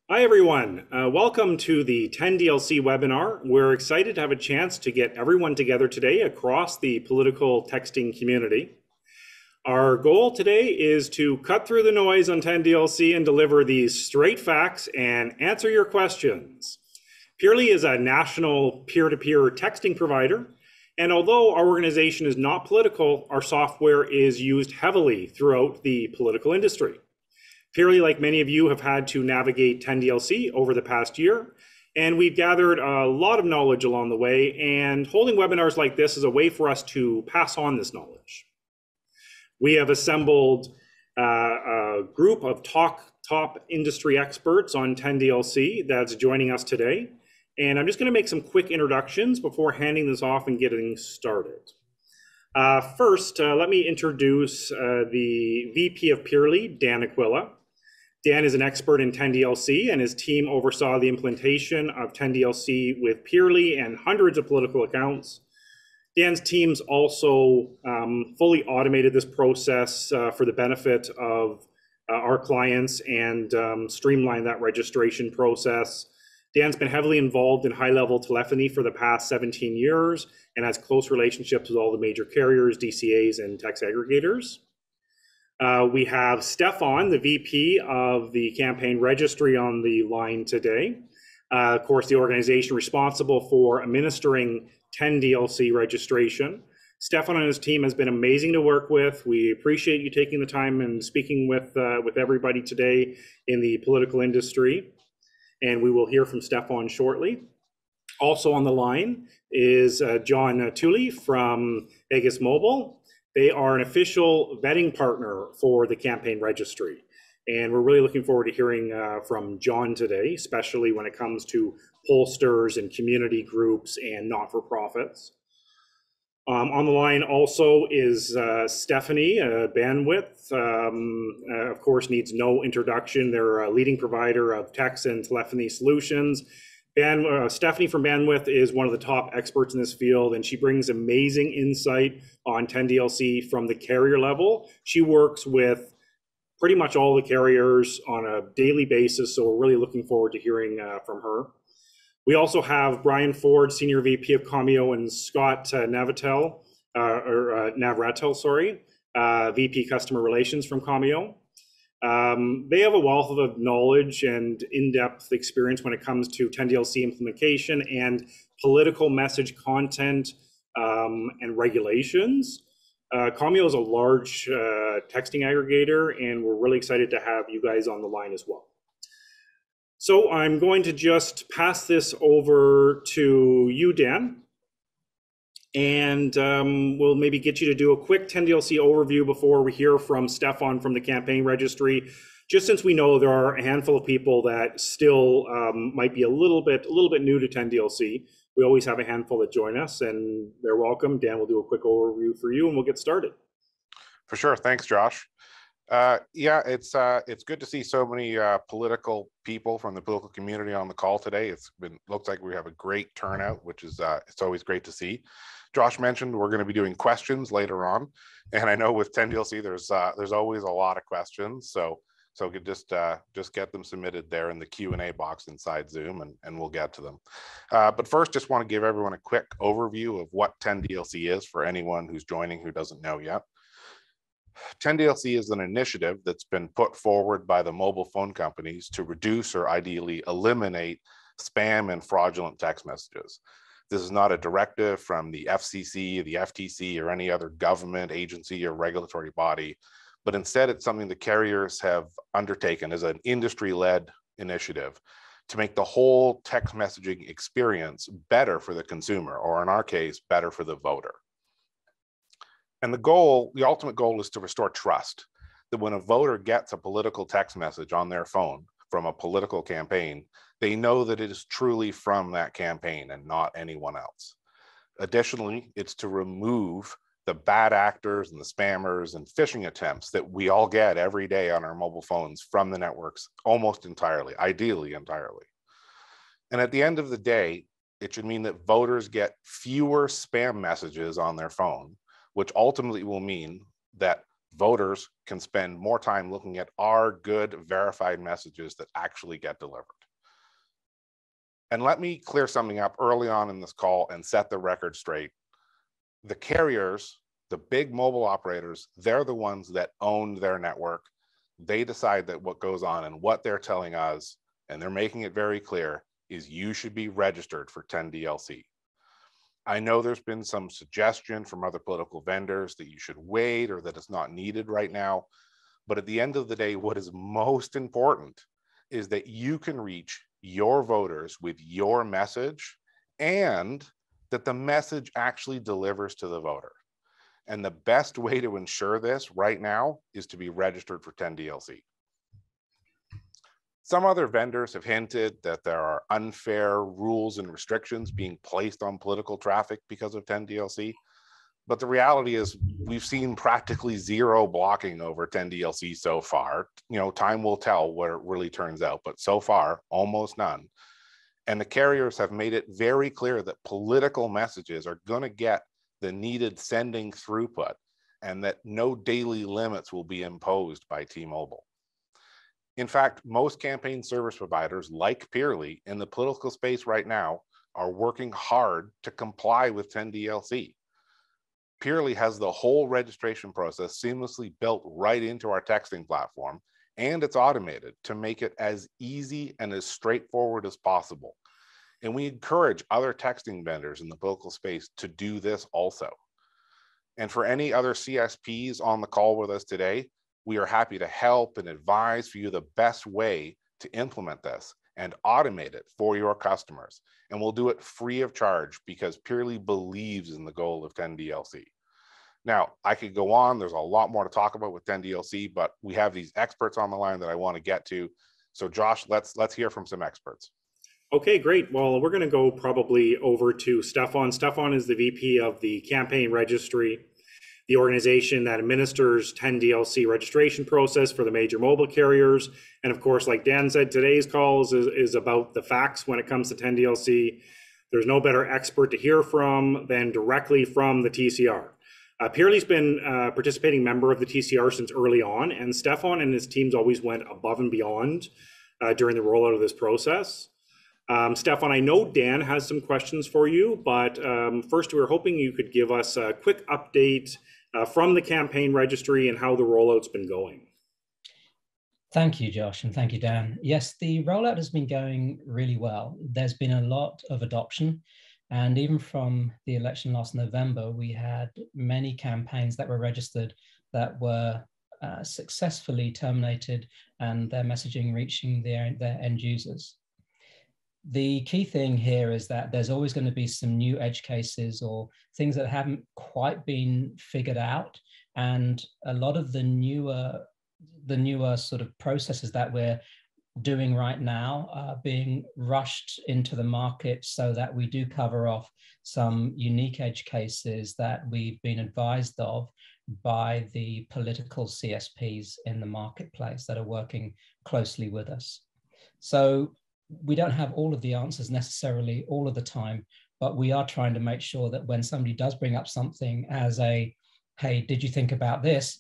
Hi everyone, welcome to the 10DLC webinar. We're excited to have a chance to get everyone together today across the political texting community. Our goal today is to cut through the noise on 10DLC and deliver these straight facts and answer your questions. Peerly is a national peer-to-peer texting provider, and although our organization is not political, our software is used heavily throughout the political industry. Peerly, like many of you, have had to navigate 10DLC over the past year, and we've gathered a lot of knowledge along the way, and holding webinars like this is a way for us to pass on this knowledge. We have assembled a group of top industry experts on 10DLC that's joining us today, and I'm just going to make some quick introductions before handing this off and getting started. First, let me introduce the VP of Peerly, Dan Aquila. Dan is an expert in 10DLC, and his team oversaw the implementation of 10DLC with Peerly and hundreds of political accounts. Dan's teams also fully automated this process for the benefit of our clients and streamlined that registration process. Dan's been heavily involved in high-level telephony for the past 17 years and has close relationships with all the major carriers, DCAs, and text aggregators. We have Stefan, the VP of the Campaign Registry, on the line today. Of course, the organization responsible for administering 10DLC registration. Stefan and his team has been amazing to work with. We appreciate you taking the time and speaking with everybody today in the political industry. And we will hear from Stefan shortly. Also on the line is John Tully from Aegis Mobile. They are an official vetting partner for the Campaign Registry. And we're really looking forward to hearing from John today, especially when it comes to pollsters and community groups and not-for-profits. On the line also is Stephanie Bandwith. Of course, needs no introduction. They're a leading provider of text and telephony solutions. Stephanie from Bandwith is one of the top experts in this field, and she brings amazing insight on 10DLC from the carrier level. She works with pretty much all the carriers on a daily basis, so we're really looking forward to hearing from her. We also have Brian Ford, Senior VP of Commio, and Scott Navratil, VP Customer Relations from Commio. They have a wealth of knowledge and in-depth experience when it comes to 10DLC implementation and political message content and regulations. Commio is a large texting aggregator, and we're really excited to have you guys on the line as well. So I'm going to just pass this over to you, Dan, and we'll maybe get you to do a quick 10DLC overview before we hear from Stefan from the Campaign Registry, just since we know there are a handful of people that still might be a little bit new to 10DLC. We always have a handful that join us, and they're welcome. Dan will do a quick overview for you, and we'll get started. For sure. Thanks, Josh. Yeah, it's good to see so many political people from the political community on the call today. Looks like we have a great turnout, which is it's always great to see. Josh mentioned we're going to be doing questions later on, and I know with 10DLC there's always a lot of questions, so you could just get them submitted there in the Q&A box inside Zoom, and we'll get to them. But first, just want to give everyone a quick overview of what 10DLC is for anyone who's joining who doesn't know yet. 10DLC is an initiative that's been put forward by the mobile phone companies to reduce or ideally eliminate spam and fraudulent text messages. This is not a directive from the FCC, the FTC, or any other government agency or regulatory body, but instead it's something the carriers have undertaken as an industry-led initiative to make the whole text messaging experience better for the consumer, or in our case, better for the voter. And the ultimate goal is to restore trust, that when a voter gets a political text message on their phone from a political campaign, they know that it is truly from that campaign and not anyone else. Additionally, it's to remove the bad actors and the spammers and phishing attempts that we all get every day on our mobile phones from the networks almost entirely, ideally entirely. And at the end of the day, it should mean that voters get fewer spam messages on their phone, which ultimately will mean that voters can spend more time looking at our good verified messages that actually get delivered. And let me clear something up early on in this call and set the record straight. The carriers, the big mobile operators, they're the ones that own their network. They decide that what goes on, and what they're telling us, and they're making it very clear, is you should be registered for 10DLC. I know there's been some suggestion from other political vendors that you should wait or that it's not needed right now. But at the end of the day, what is most important is that you can reach your voters with your message, and that the message actually delivers to the voter. And the best way to ensure this right now is to be registered for 10DLC. Some other vendors have hinted that there are unfair rules and restrictions being placed on political traffic because of 10DLC. But the reality is we've seen practically zero blocking over 10DLC so far. You know, time will tell what it really turns out, but so far, almost none. And the carriers have made it very clear that political messages are going to get the needed sending throughput, and that no daily limits will be imposed by T-Mobile. In fact, most campaign service providers like Peerly in the political space right now are working hard to comply with 10DLC. Peerly has the whole registration process seamlessly built right into our texting platform, and it's automated to make it as easy and as straightforward as possible. And we encourage other texting vendors in the political space to do this also. And for any other CSPs on the call with us today, we are happy to help and advise for you the best way to implement this and automate it for your customers. And we'll do it free of charge because Peerly believes in the goal of 10DLC. Now, I could go on. There's a lot more to talk about with 10DLC, but we have these experts on the line that I want to get to. So Josh, let's hear from some experts. Okay, great. Well, we're going to go probably over to Stefan. Stefan is the VP of the Campaign Registry, the organization that administers 10DLC registration process for the major mobile carriers. And of course, like Dan said, today's call is about the facts when it comes to 10DLC. There's no better expert to hear from than directly from the TCR. Peerly's been a participating member of the TCR since early on, and Stefan and his teams always went above and beyond during the rollout of this process. Stefan, I know Dan has some questions for you, but first we were hoping you could give us a quick update from the Campaign Registry and how the rollout's been going. Thank you, Josh, and thank you, Dan. Yes, the rollout has been going really well. There's been a lot of adoption, and even from the election last November, we had many campaigns that were registered that were successfully terminated and their messaging reaching their end users. The key thing here is that there's always going to be some new edge cases or things that haven't quite been figured out. And a lot of the newer sort of processes that we're doing right now are being rushed into the market so that we do cover off some unique edge cases that we've been advised of by the political CSPs in the marketplace that are working closely with us. So we don't have all of the answers necessarily all of the time, but we are trying to make sure that when somebody does bring up something as a, hey, did you think about this?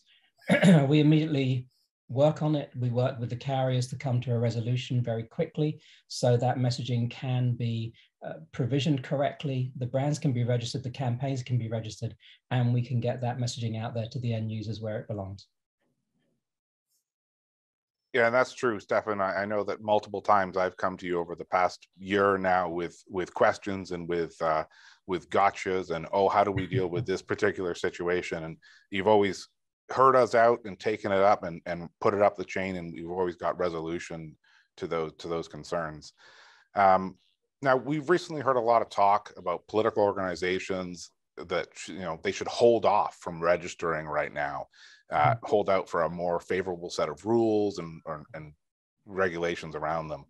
We immediately work on it. We work with the carriers to come to a resolution very quickly so that messaging can be provisioned correctly, the brands can be registered, the campaigns can be registered, and we can get that messaging out there to the end users where it belongs. Yeah, and that's true, Stefan. I know that multiple times I've come to you over the past year now with questions and with gotchas and, oh, how do we deal with this particular situation? And you've always heard us out and taken it up and put it up the chain, and we've always got resolution to those concerns. Now, we've recently heard a lot of talk about political organizations that they should hold off from registering right now. Hold out for a more favorable set of rules and regulations around them.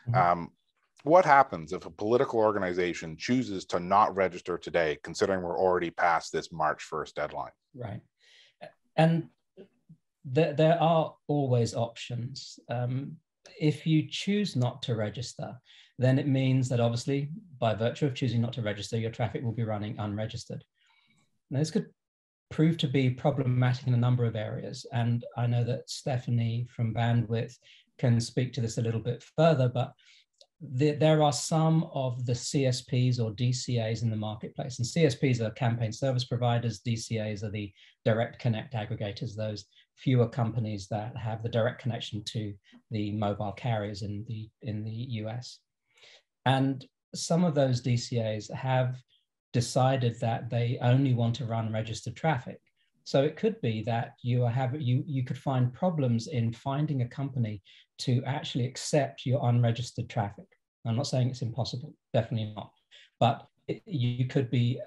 Mm-hmm. What happens if a political organization chooses to not register today, considering we're already past this March 1st deadline? Right. And there are always options. If you choose not to register, then it means that obviously, by virtue of choosing not to register, your traffic will be running unregistered. Now, this could proved to be problematic in a number of areas. And I know that Stephanie from Bandwith can speak to this a little bit further, but there are some of the CSPs or DCAs in the marketplace. And CSPs are campaign service providers. DCAs are the direct connect aggregators, those fewer companies that have the direct connection to the mobile carriers in the US. And some of those DCAs have decided that they only want to run registered traffic. So it could be that you could find problems in finding a company to actually accept your unregistered traffic. I'm not saying it's impossible, definitely not. But you could be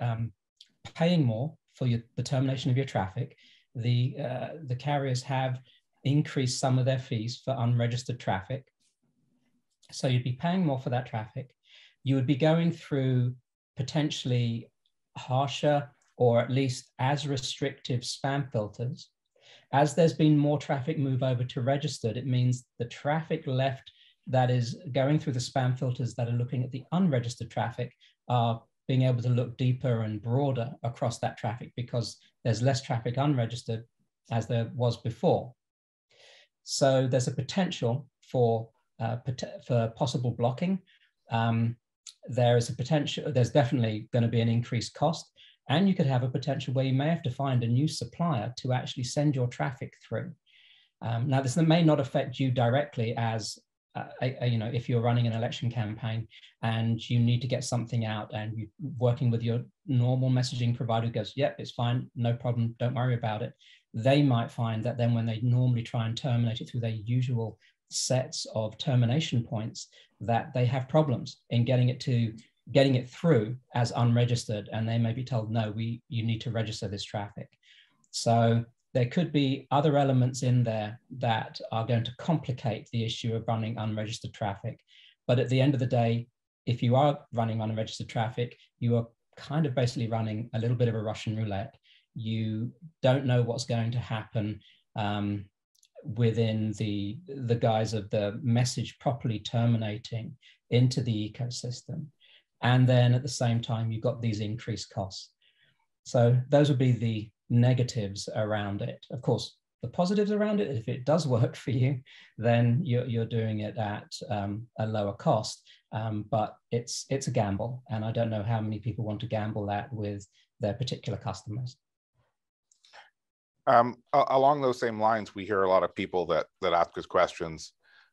paying more for the termination of your traffic. The carriers have increased some of their fees for unregistered traffic. So you'd be paying more for that traffic. You would be going through potentially harsher or at least as restrictive spam filters. As there's been more traffic move over to registered, it means the traffic left that is going through the spam filters that are looking at the unregistered traffic are being able to look deeper and broader across that traffic because there's less traffic unregistered as there was before. So there's a potential for possible blocking. There's definitely going to be an increased cost. And you could have a potential where you may have to find a new supplier to actually send your traffic through. Now, this may not affect you directly as, if you're running an election campaign and you need to get something out and you're working with your normal messaging provider who goes, yep, it's fine, no problem, don't worry about it. They might find that then when they normally try and terminate it through their usual sets of termination points, that they have problems in getting it through as unregistered, and they may be told, no, you need to register this traffic. So there could be other elements in there that are going to complicate the issue of running unregistered traffic. But at the end of the day, if you are running unregistered traffic, you are kind of basically running a little bit of a Russian roulette. You don't know what's going to happen within the guise of the message properly terminating into the ecosystem. And then at the same time, you've got these increased costs. So those would be the negatives around it. Of course, the positives around it, if it does work for you, then you're doing it at a lower cost. But it's a gamble. And I don't know how many people want to gamble that with their particular customers. Along those same lines, we hear a lot of people that ask us questions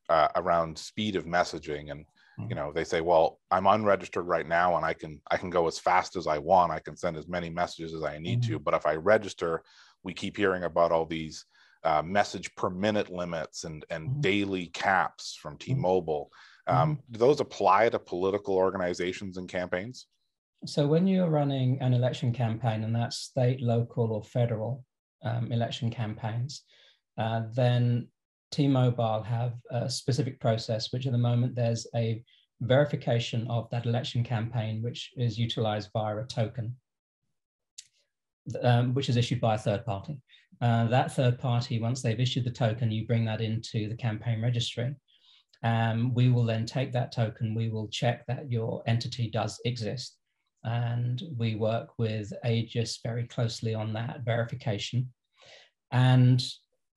around speed of messaging. And they say, well, I'm unregistered right now and I can go as fast as I want. I can send as many messages as I need to. But if I register, we keep hearing about all these message per minute limits and daily caps from T-Mobile. Do those apply to political organizations and campaigns? So when you're running an election campaign, and that's state, local, or federal election campaigns, then T-Mobile have a specific process, which at the moment there's a verification of that election campaign, which is utilized via a token, which is issued by a third party. That third party, once they've issued the token, you bring that into the campaign registry. We will then take that token, we will check that your entity does exist. And we work with Aegis very closely on that verification. And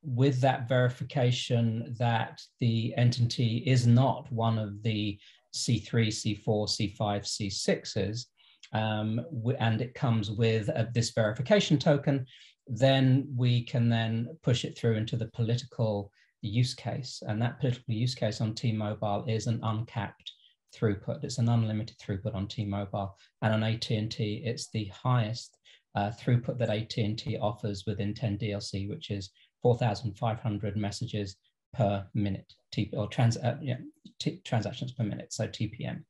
with that verification that the entity is not one of the C3, C4, C5, C6s, and it comes with this verification token, then we can then push it through into the political use case. And that political use case on T-Mobile is an uncapped throughput. It's an unlimited throughput on T-Mobile. And on AT&T, it's the highest throughput that AT&T offers within 10 DLC, which is 4,500 messages per minute, transactions per minute, so TPM.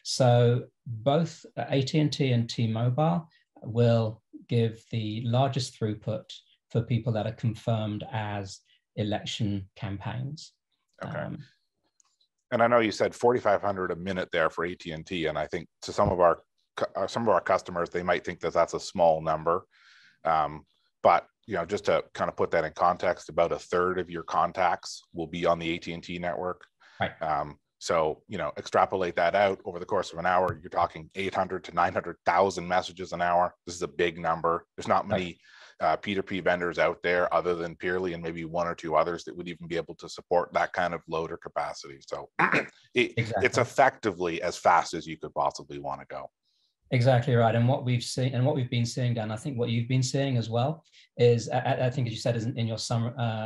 So both AT&T and T-Mobile will give the largest throughput for people that are confirmed as election campaigns. Okay. And I know you said 4,500 a minute there for AT&T, and I think to some of our customers, they might think that that's a small number. But just to kind of put that in context, about a third of your contacts will be on the AT&T network. Right. So, extrapolate that out over the course of an hour, you're talking 800 to 900,000 messages an hour. This is a big number. There's not many P2P vendors out there other than Peerly and maybe one or two others that would even be able to support that kind of loader capacity. So it's effectively as fast as you could possibly want to go. Exactly right. And what we've seen and what we've been seeing, Dan, I think what you've been seeing as well is, I think as you said in your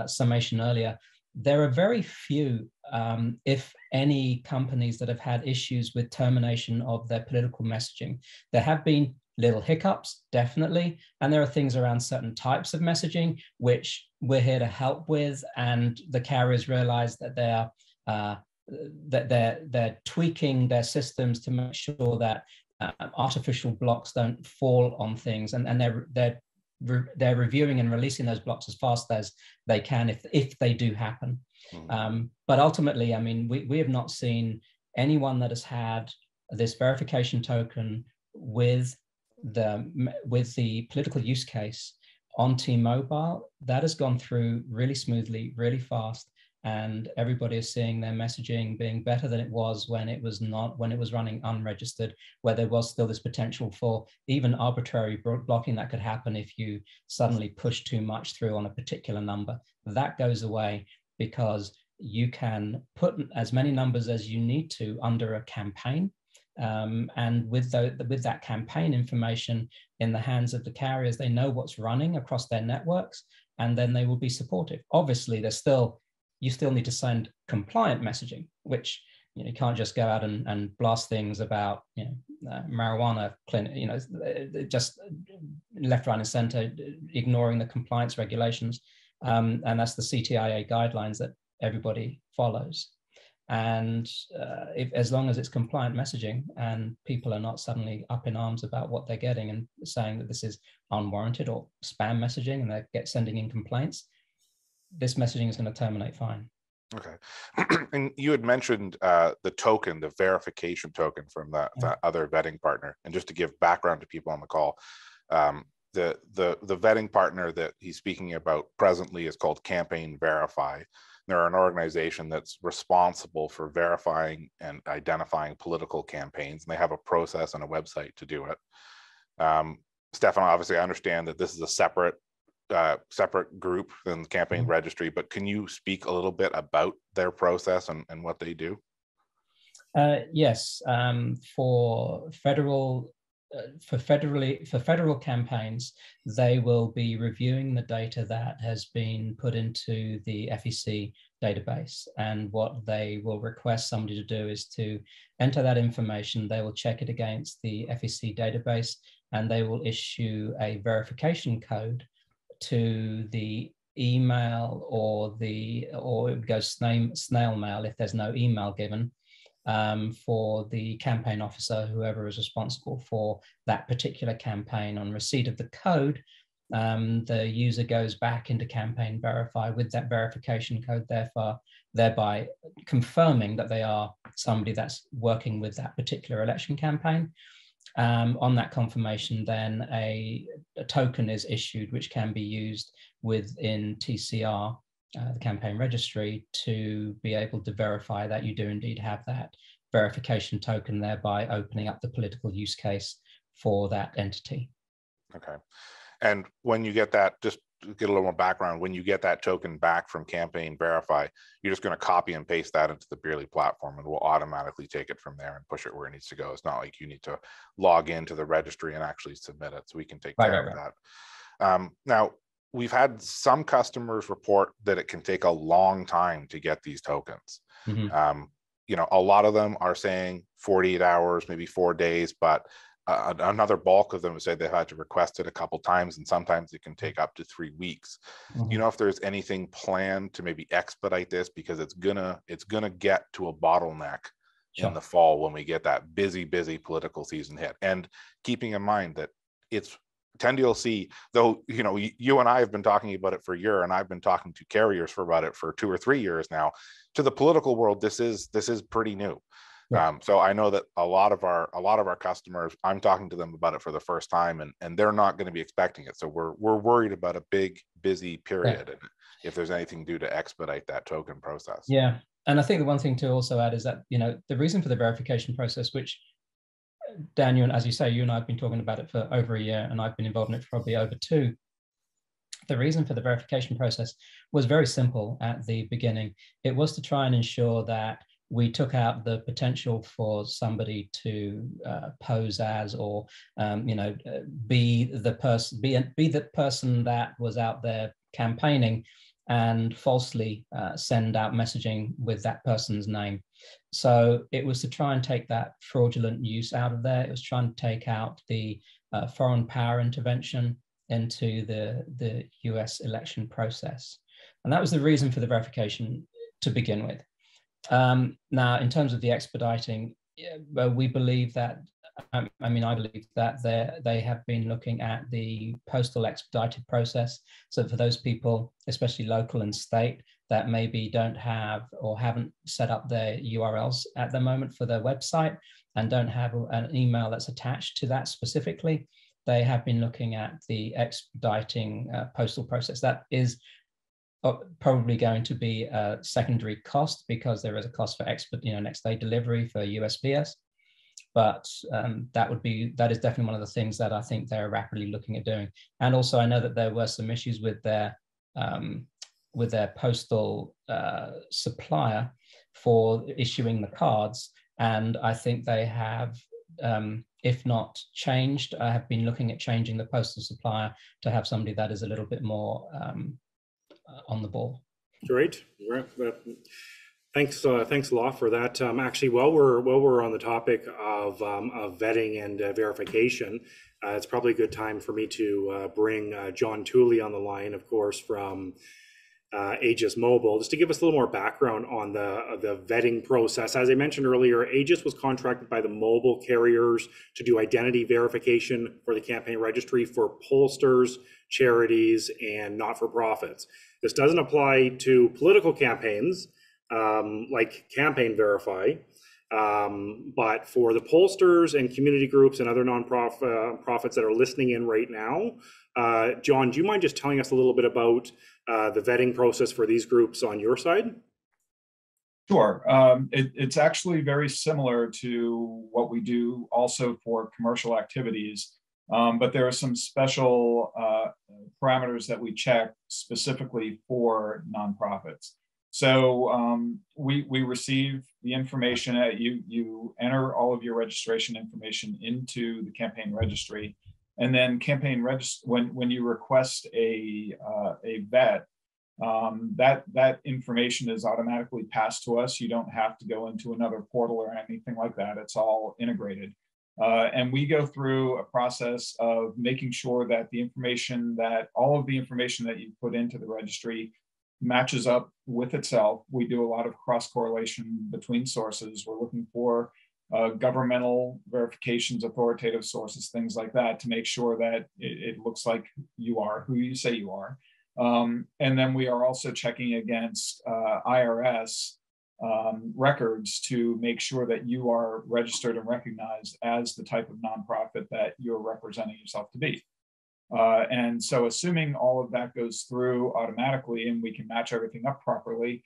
summation earlier, there are very few, if any, companies that have had issues with termination of their political messaging. There have been little hiccups, definitely, and there are things around certain types of messaging which we're here to help with, and the carriers realize that they're tweaking their systems to make sure that artificial blocks don't fall on things, and they're reviewing and releasing those blocks as fast as they can if they do happen. But ultimately, I mean, we have not seen anyone that has had this verification token with the political use case on T-Mobile. That has gone through really smoothly, really fast, and everybody is seeing their messaging being better than it was when it was running unregistered, where there was still this potential for even arbitrary blocking that could happen if you suddenly push too much through on a particular number. That goes away because you can put as many numbers as you need to under a campaign. And with that campaign information in the hands of the carriers, they know what's running across their networks, and then they will be supportive. Obviously, you still need to send compliant messaging, which you can't just go out and blast things about marijuana clinic, just left, right, and center, ignoring the compliance regulations, and that's the CTIA guidelines that everybody follows. And as long as it's compliant messaging and people are not suddenly up in arms about what they're getting and saying that this is unwarranted or spam messaging and they're sending in complaints, this messaging is going to terminate fine. Okay. And you had mentioned the token, the verification token from that other vetting partner. And just to give background to people on the call, the vetting partner that he's speaking about presently is called Campaign Verify. They're an organization that's responsible for verifying and identifying political campaigns, and they have a process and a website to do it. Stefan, obviously, I understand that this is a separate group than the Campaign Registry, but can you speak a little bit about their process and what they do? Yes, for federal campaigns, they will be reviewing the data that has been put into the FEC database, and what they will request somebody to do is to enter that information. They will check it against the FEC database, and they will issue a verification code to the email or it goes snail mail if there's no email given, for the campaign officer, whoever is responsible for that particular campaign. On receipt of the code, the user goes back into Campaign Verify with that verification code, thereby confirming that they are somebody that's working with that particular election campaign. On that confirmation, then a token is issued, which can be used within TCR, the Campaign Registry, to be able to verify that you do indeed have that verification token, thereby opening up the political use case for that entity. Okay. And when you get that, just to get a little more background, when you get that token back from Campaign Verify, you're just going to copy and paste that into the Peerly platform, and we'll automatically take it from there and push it where it needs to go. It's not like you need to log into the registry and actually submit it, so we can take care of that. Now, we've had some customers report that it can take a long time to get these tokens. A lot of them are saying 48 hours, maybe 4 days, but another bulk of them say they've had to request it a couple times, and sometimes it can take up to 3 weeks. You know if there's anything planned to maybe expedite this, because it's gonna get to a bottleneck in the fall when we get that busy political season hit. And keeping in mind that it's 10DLC, though, you and I have been talking about it for a year, and I've been talking to carriers about it for 2 or 3 years now. To the political world, this is pretty new. So I know that a lot of our customers, I'm talking to them about it for the first time, and they're not going to be expecting it. So we're worried about a big busy period, and if there's anything due to expedite that token process. Yeah, And I think the one thing to also add is that, the reason for the verification process, which Daniel, as you say, you and I have been talking about it for over a year, and I've been involved in it for probably over 2. The reason for the verification process was very simple at the beginning. It was to try and ensure that we took out the potential for somebody to pose as, or be the person that was out there campaigning and falsely send out messaging with that person's name. So it was to try and take that fraudulent use out of there. It was trying to take out the foreign power intervention into the US election process. And that was the reason for the verification to begin with. Now, in terms of the expediting, we believe that, I believe that they have been looking at the postal expedited process. So for those people, especially local and state, that maybe don't have or haven't set up their URLs at the moment for their website and don't have an email that's attached to that specifically, they have been looking at the expediting postal process. That is probably going to be a secondary cost because there is a cost for next day delivery for USPS. But that is definitely one of the things that I think they're rapidly looking at doing. And also, I know that there were some issues with their postal supplier for issuing the cards, and I think they have, if not changed, I have been looking at changing the postal supplier to have somebody that is a little bit more on the ball. Great. Thanks a lot for that. Actually, while we're on the topic of vetting and verification, it's probably a good time for me to bring John Tooley on the line, of course, from Aegis Mobile, just to give us a little more background on the vetting process. As I mentioned earlier, Aegis was contracted by the mobile carriers to do identity verification for the campaign registry for pollsters, charities, and not-for-profits. This doesn't apply to political campaigns, like Campaign Verify, but for the pollsters and community groups and other nonprofits that are listening in right now, John, do you mind just telling us a little bit about the vetting process for these groups on your side? Sure. It's actually very similar to what we do also for commercial activities, but there are some special parameters that we check specifically for nonprofits. So we receive the information. You enter all of your registration information into the campaign registry, and then when you request a vet, that information is automatically passed to us. You don't have to go into another portal or anything like that. It's all integrated. And we go through a process of making sure that all of the information that you put into the registry matches up with itself. We do a lot of cross-correlation between sources. We're looking for governmental verifications, authoritative sources, things like that, to make sure that it looks like you are who you say you are. And then we are also checking against IRS records to make sure that you are registered and recognized as the type of nonprofit that you're representing yourself to be. And so assuming all of that goes through automatically and we can match everything up properly,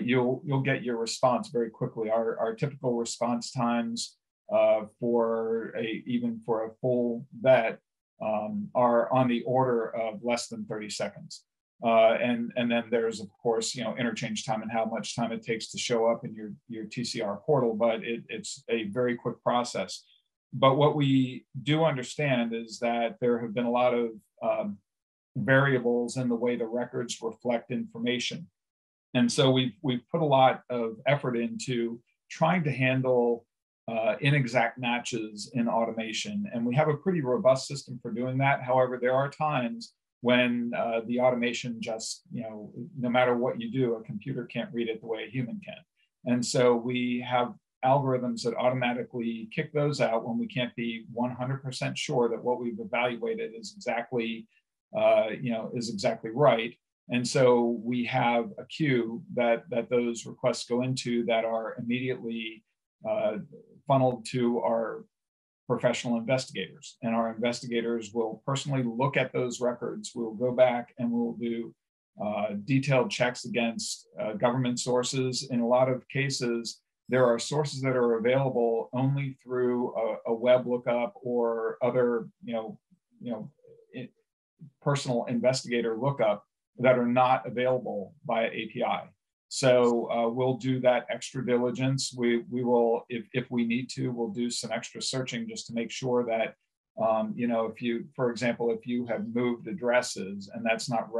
you'll get your response very quickly. Our typical response times even for a full vet are on the order of less than 30 seconds. And then there's, of course, interchange time and how much time it takes to show up in your TCR portal, but it's a very quick process. But what we do understand is that there have been a lot of variables in the way the records reflect information. And so we've put a lot of effort into trying to handle inexact matches in automation. And we have a pretty robust system for doing that. However, there are times when the automation just, no matter what you do, a computer can't read it the way a human can. And so we have algorithms that automatically kick those out when we can't be 100% sure that what we've evaluated is exactly right. And so we have a queue that those requests go into that are immediately funneled to our professional investigators. And our investigators will personally look at those records. We'll go back and we'll do detailed checks against government sources. In a lot of cases, there are sources that are available only through a web lookup or other, personal investigator lookup that are not available via API. So we'll do that extra diligence. We will, if we need to, we'll do some extra searching just to make sure that, if you, for example, if you have moved addresses and that's not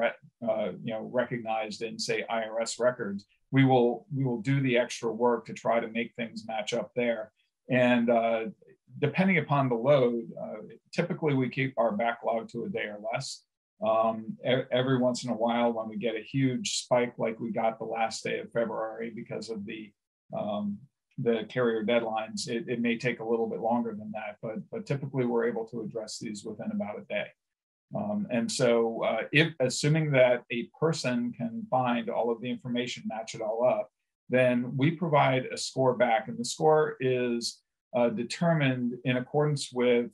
recognized in, say, IRS records, we will do the extra work to try to make things match up there. And depending upon the load, typically we keep our backlog to a day or less. Every once in a while, when we get a huge spike like we got the last day of February because of the carrier deadlines, it may take a little bit longer than that, but typically we're able to address these within about a day. And so if assuming that a person can find all of the information, match it all up, then we provide a score back, and the score is determined in accordance with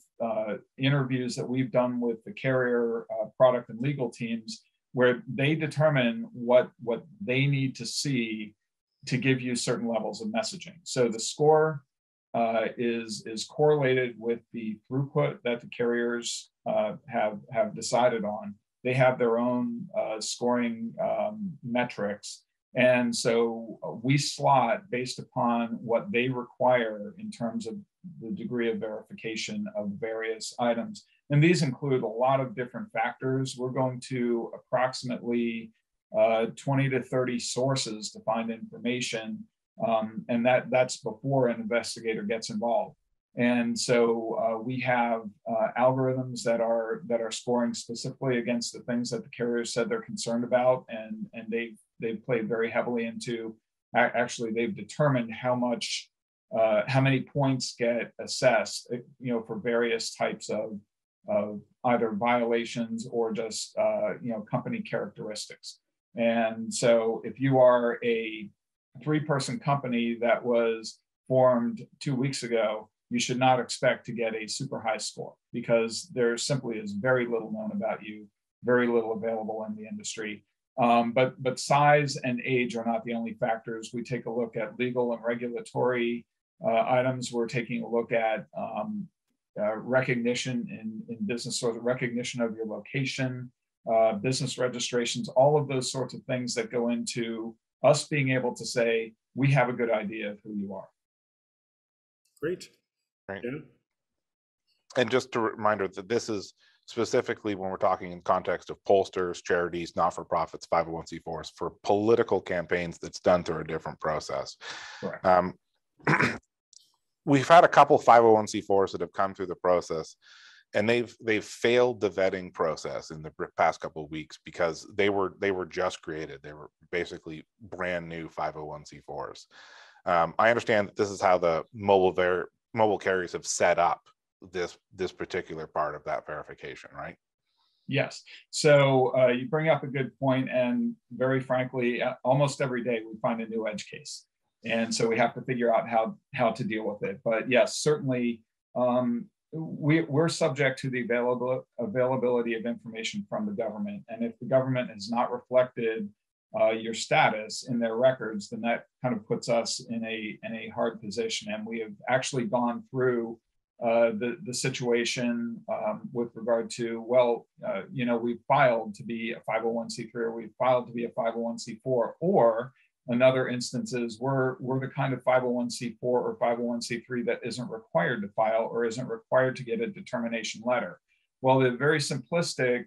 interviews that we've done with the carrier product and legal teams, where they determine what they need to see to give you certain levels of messaging. So the score is correlated with the throughput that the carriers have decided on. They have their own scoring metrics. And so we slot based upon what they require in terms of the degree of verification of various items. And these include a lot of different factors. We're going to approximately 20 to 30 sources to find information. And that's before an investigator gets involved. And so we have algorithms that are scoring specifically against the things that the carriers said they're concerned about, and they've played very heavily into, actually they've determined how many points get assessed, for various types of either violations or just company characteristics. And so if you are a 3-person company that was formed 2 weeks ago, you should not expect to get a super high score, because there simply is very little known about you, very little available in the industry. But size and age are not the only factors. We take a look at legal and regulatory items. We're taking a look at recognition in business, or the recognition of your location, business registrations, all of those sorts of things that go into us being able to say, we have a good idea of who you are. Great. Right. Yeah. And just a reminder that this is specifically when we're talking in context of pollsters, charities, not-for-profits, 501c4s, for political campaigns that's done through a different process. Correct. We've had a couple 501c4s that have come through the process, and they've failed the vetting process in the past couple of weeks because they were just created. They were basically brand new 501c4s. I understand that this is how the mobile carriers have set up this particular part of that verification, right? Yes. So you bring up a good point, and very frankly, almost every day we find a new edge case, and so we have to figure out how to deal with it. But yes, certainly we're subject to the availability of information from the government, and if the government has not reflected your status in their records, then that kind of puts us in a hard position. And we have actually gone through the situation with regard to, we filed to be a 501c3, or we filed to be a 501c4, or another instances we're the kind of 501c4 or 501c3 that isn't required to file or isn't required to get a determination letter. Well, the very simplistic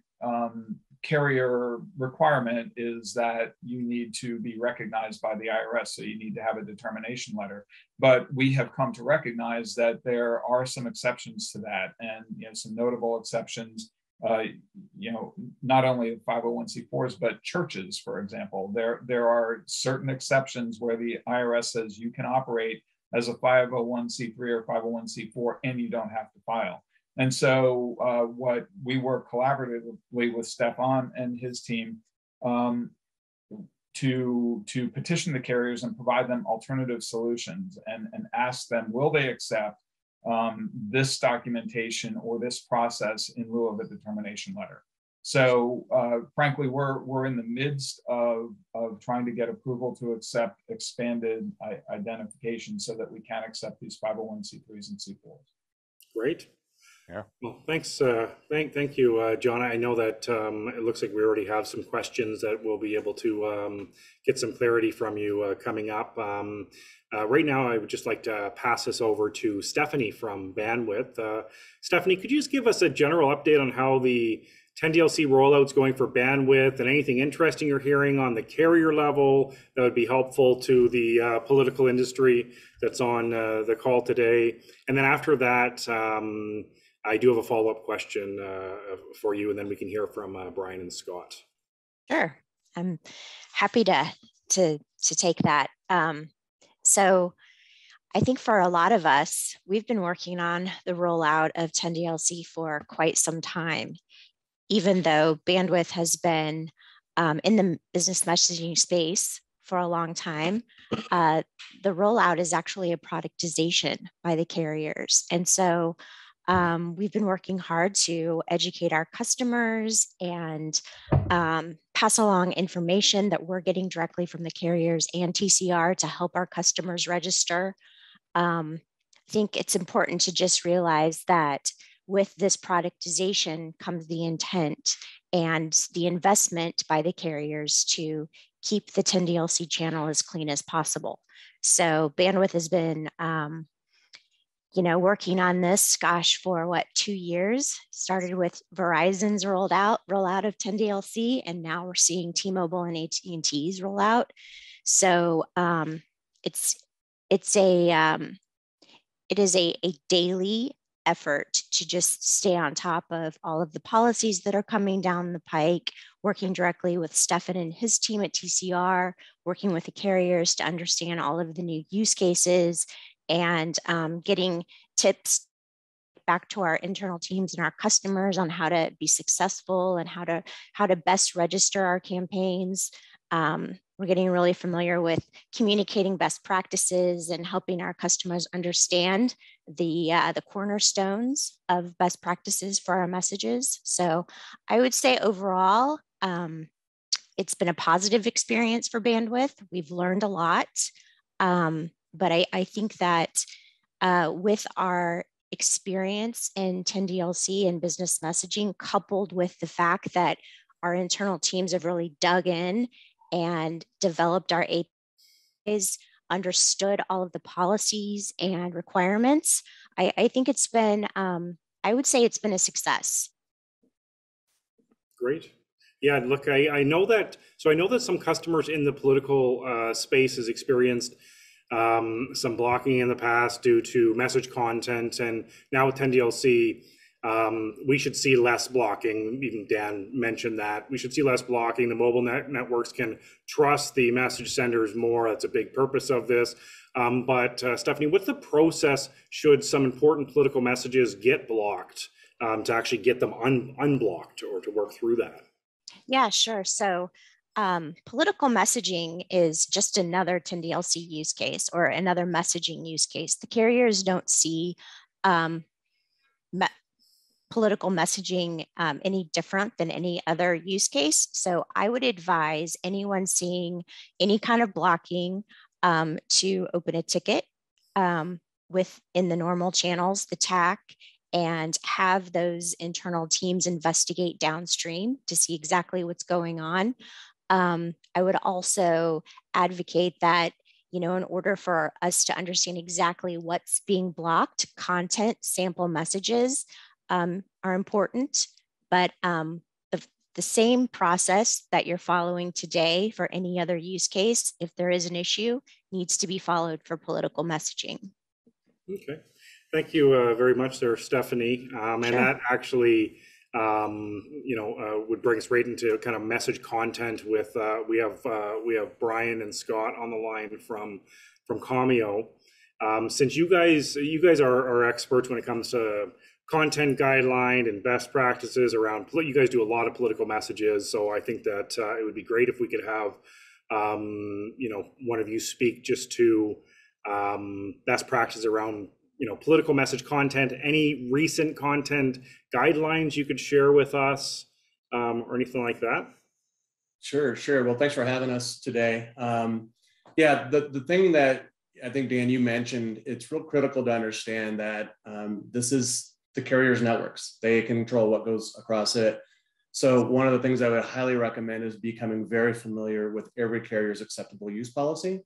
carrier requirement is that you need to be recognized by the IRS, so you need to have a determination letter. But we have come to recognize that there are some exceptions to that, and some notable exceptions. Not only 501c4s, but churches, for example. There are certain exceptions where the IRS says you can operate as a 501c3 or 501c4, and you don't have to file. And so what we work collaboratively with Stefan and his team to petition the carriers and provide them alternative solutions, and ask them, will they accept this documentation or this process in lieu of a determination letter? So frankly, we're in the midst of trying to get approval to accept expanded identification so that we can accept these 501c3s and C4s. Great. Yeah. Well, thanks. Thank you, John. I know that it looks like we already have some questions that we'll be able to get some clarity from you coming up. Right now, I would just like to pass this over to Stephanie from Bandwith. Stephanie, could you just give us a general update on how the 10DLC rollout's going for Bandwith, and anything interesting you're hearing on the carrier level that would be helpful to the political industry that's on the call today? And then after that, I do have a follow-up question for you, and then we can hear from Brian and Scott. Sure, I'm happy to take that. So I think for a lot of us, we've been working on the rollout of 10DLC for quite some time, even though Bandwith has been in the business messaging space for a long time. The rollout is actually a productization by the carriers. And so we've been working hard to educate our customers and pass along information that we're getting directly from the carriers and TCR to help our customers register. I think it's important to just realize that with this productization comes the intent and the investment by the carriers to keep the 10DLC channel as clean as possible. So Bandwith has been working on this, gosh, for what, 2 years? Started with Verizon's rollout of 10DLC, and now we're seeing T-Mobile and AT&T's rollout. So it is a daily effort to just stay on top of all of the policies that are coming down the pike, working directly with Stefan and his team at TCR, working with the carriers to understand all of the new use cases, and getting tips back to our internal teams and our customers on how to be successful and how to best register our campaigns. We're getting really familiar with communicating best practices and helping our customers understand the cornerstones of best practices for our messages. So I would say overall, it's been a positive experience for Bandwidth. We've learned a lot. But I think that with our experience in 10DLC and business messaging, coupled with the fact that our internal teams have really dug in and developed our APIs, understood all of the policies and requirements, I think it's been, I would say it's been a success. Great. Yeah, look, I know that some customers in the political space has experienced some blocking in the past due to message content, and now with 10DLC, we should see less blocking. Even Dan mentioned that we should see less blocking. The mobile networks can trust the message senders more. That's a big purpose of this. But Stephanie, what's the process should some important political messages get blocked to actually get them unblocked or to work through that? Yeah, sure. So political messaging is just another 10DLC use case or another messaging use case. The carriers don't see political messaging any different than any other use case. So I would advise anyone seeing any kind of blocking to open a ticket within the normal channels, the TAC, and have those internal teams investigate downstream to see exactly what's going on. I would also advocate that, in order for us to understand exactly what's being blocked, content sample messages are important, but the same process that you're following today for any other use case, if there is an issue, needs to be followed for political messaging. Okay. Thank you very much there, Stephanie. Sure. And that actually, would bring us right into kind of message content with, we have Brian and Scott on the line from Commio. Since you guys are experts when it comes to content guideline and best practices around, you guys do a lot of political messages. So I think that it would be great if we could have, one of you speak just to best practices around, political message content, any recent content guidelines you could share with us or anything like that? Sure. Well, thanks for having us today. Yeah, the thing that I think, Dan, you mentioned, it's real critical to understand that this is the carrier's networks. They control what goes across it. So one of the things I would highly recommend is becoming very familiar with every carrier's acceptable use policy.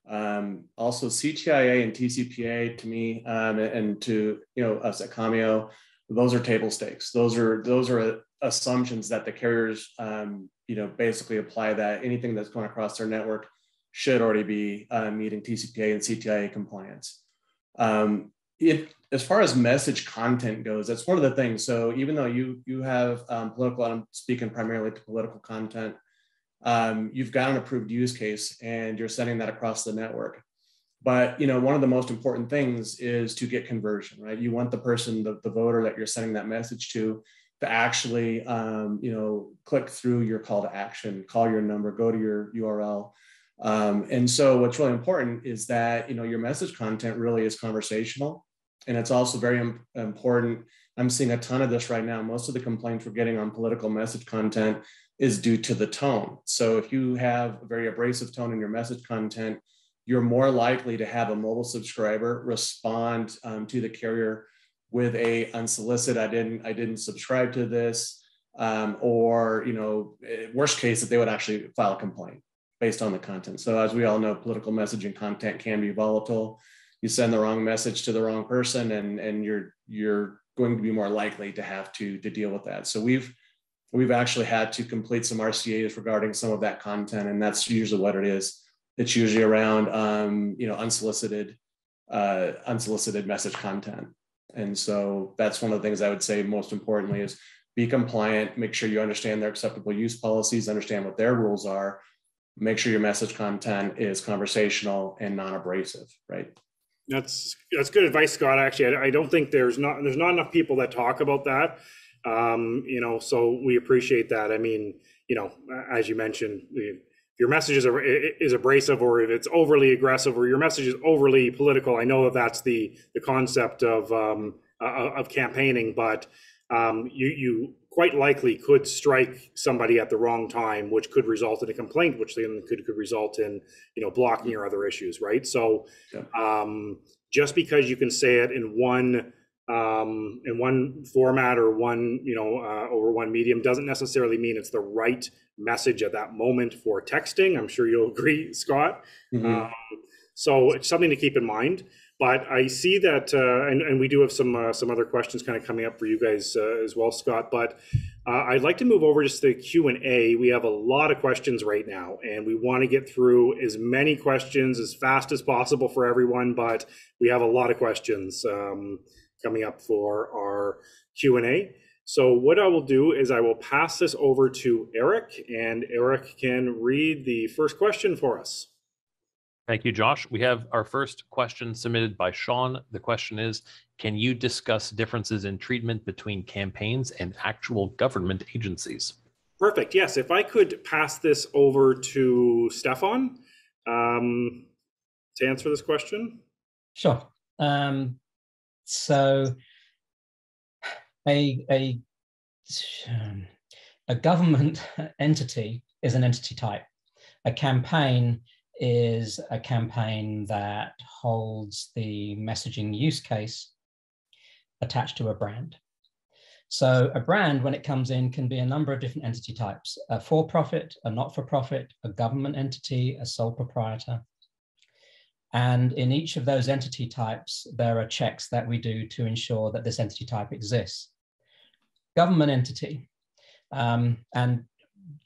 Also CTIA and TCPA to me, and to us at Commio, those are table stakes. Those are assumptions that the carriers basically apply, that anything that's going across their network should already be meeting TCPA and CTIA compliance. As far as message content goes, that's one of the things. So even though you have political, I'm speaking primarily to political content, you've got an approved use case and you're sending that across the network. But one of the most important things is to get conversion, right? You want the person, the voter that you're sending that message to actually click through your call to action, call your number, go to your URL. And so what's really important is that your message content really is conversational, and it's also very important. I'm seeing a ton of this right now. Most of the complaints we're getting on political message content is due to the tone. So if you have a very abrasive tone in your message content, you're more likely to have a mobile subscriber respond to the carrier with a unsolicited, I didn't subscribe to this, or worst case, that they would actually file a complaint based on the content. So as we all know, political messaging content can be volatile. You send the wrong message to the wrong person, and you're going to be more likely to have to deal with that. So we've actually had to complete some RCAs regarding some of that content, and that's usually what it is. It's usually around unsolicited message content. And so that's one of the things I would say most importantly is be compliant, make sure you understand their acceptable use policies, understand what their rules are, make sure your message content is conversational and non-abrasive, right? That's good advice, Scott. Actually, I don't think there's not enough people that talk about that. So we appreciate that. I mean, as you mentioned, if your message is abrasive, or if it's overly aggressive, or your message is overly political, I know that's the concept of campaigning, but you quite likely could strike somebody at the wrong time, which could result in a complaint, which then could result in blocking or other issues, right? So just because you can say it in one format or over one medium doesn't necessarily mean it's the right message at that moment for texting. I'm sure you'll agree, Scott. Mm-hmm. So it's something to keep in mind. But I see that, and we do have some other questions kind of coming up for you guys as well, Scott. But I'd like to move over just to Q&A. We have a lot of questions right now, and we want to get through as many questions as fast as possible for everyone. But we have a lot of questions coming up for our Q&A. So what I will do is I will pass this over to Eric, and Eric can read the first question for us. Thank you, Josh. We have our first question submitted by Sean. The question is, can you discuss differences in treatment between campaigns and actual government agencies? Perfect. Yes. If I could pass this over to Stefan to answer this question. Sure. So a government entity is an entity type. A campaign is a campaign that holds the messaging use case attached to a brand. So a brand, when it comes in, can be a number of different entity types: a for-profit, a not-for-profit, a government entity, a sole proprietor. And in each of those entity types, there are checks that we do to ensure that this entity type exists. Government entity, and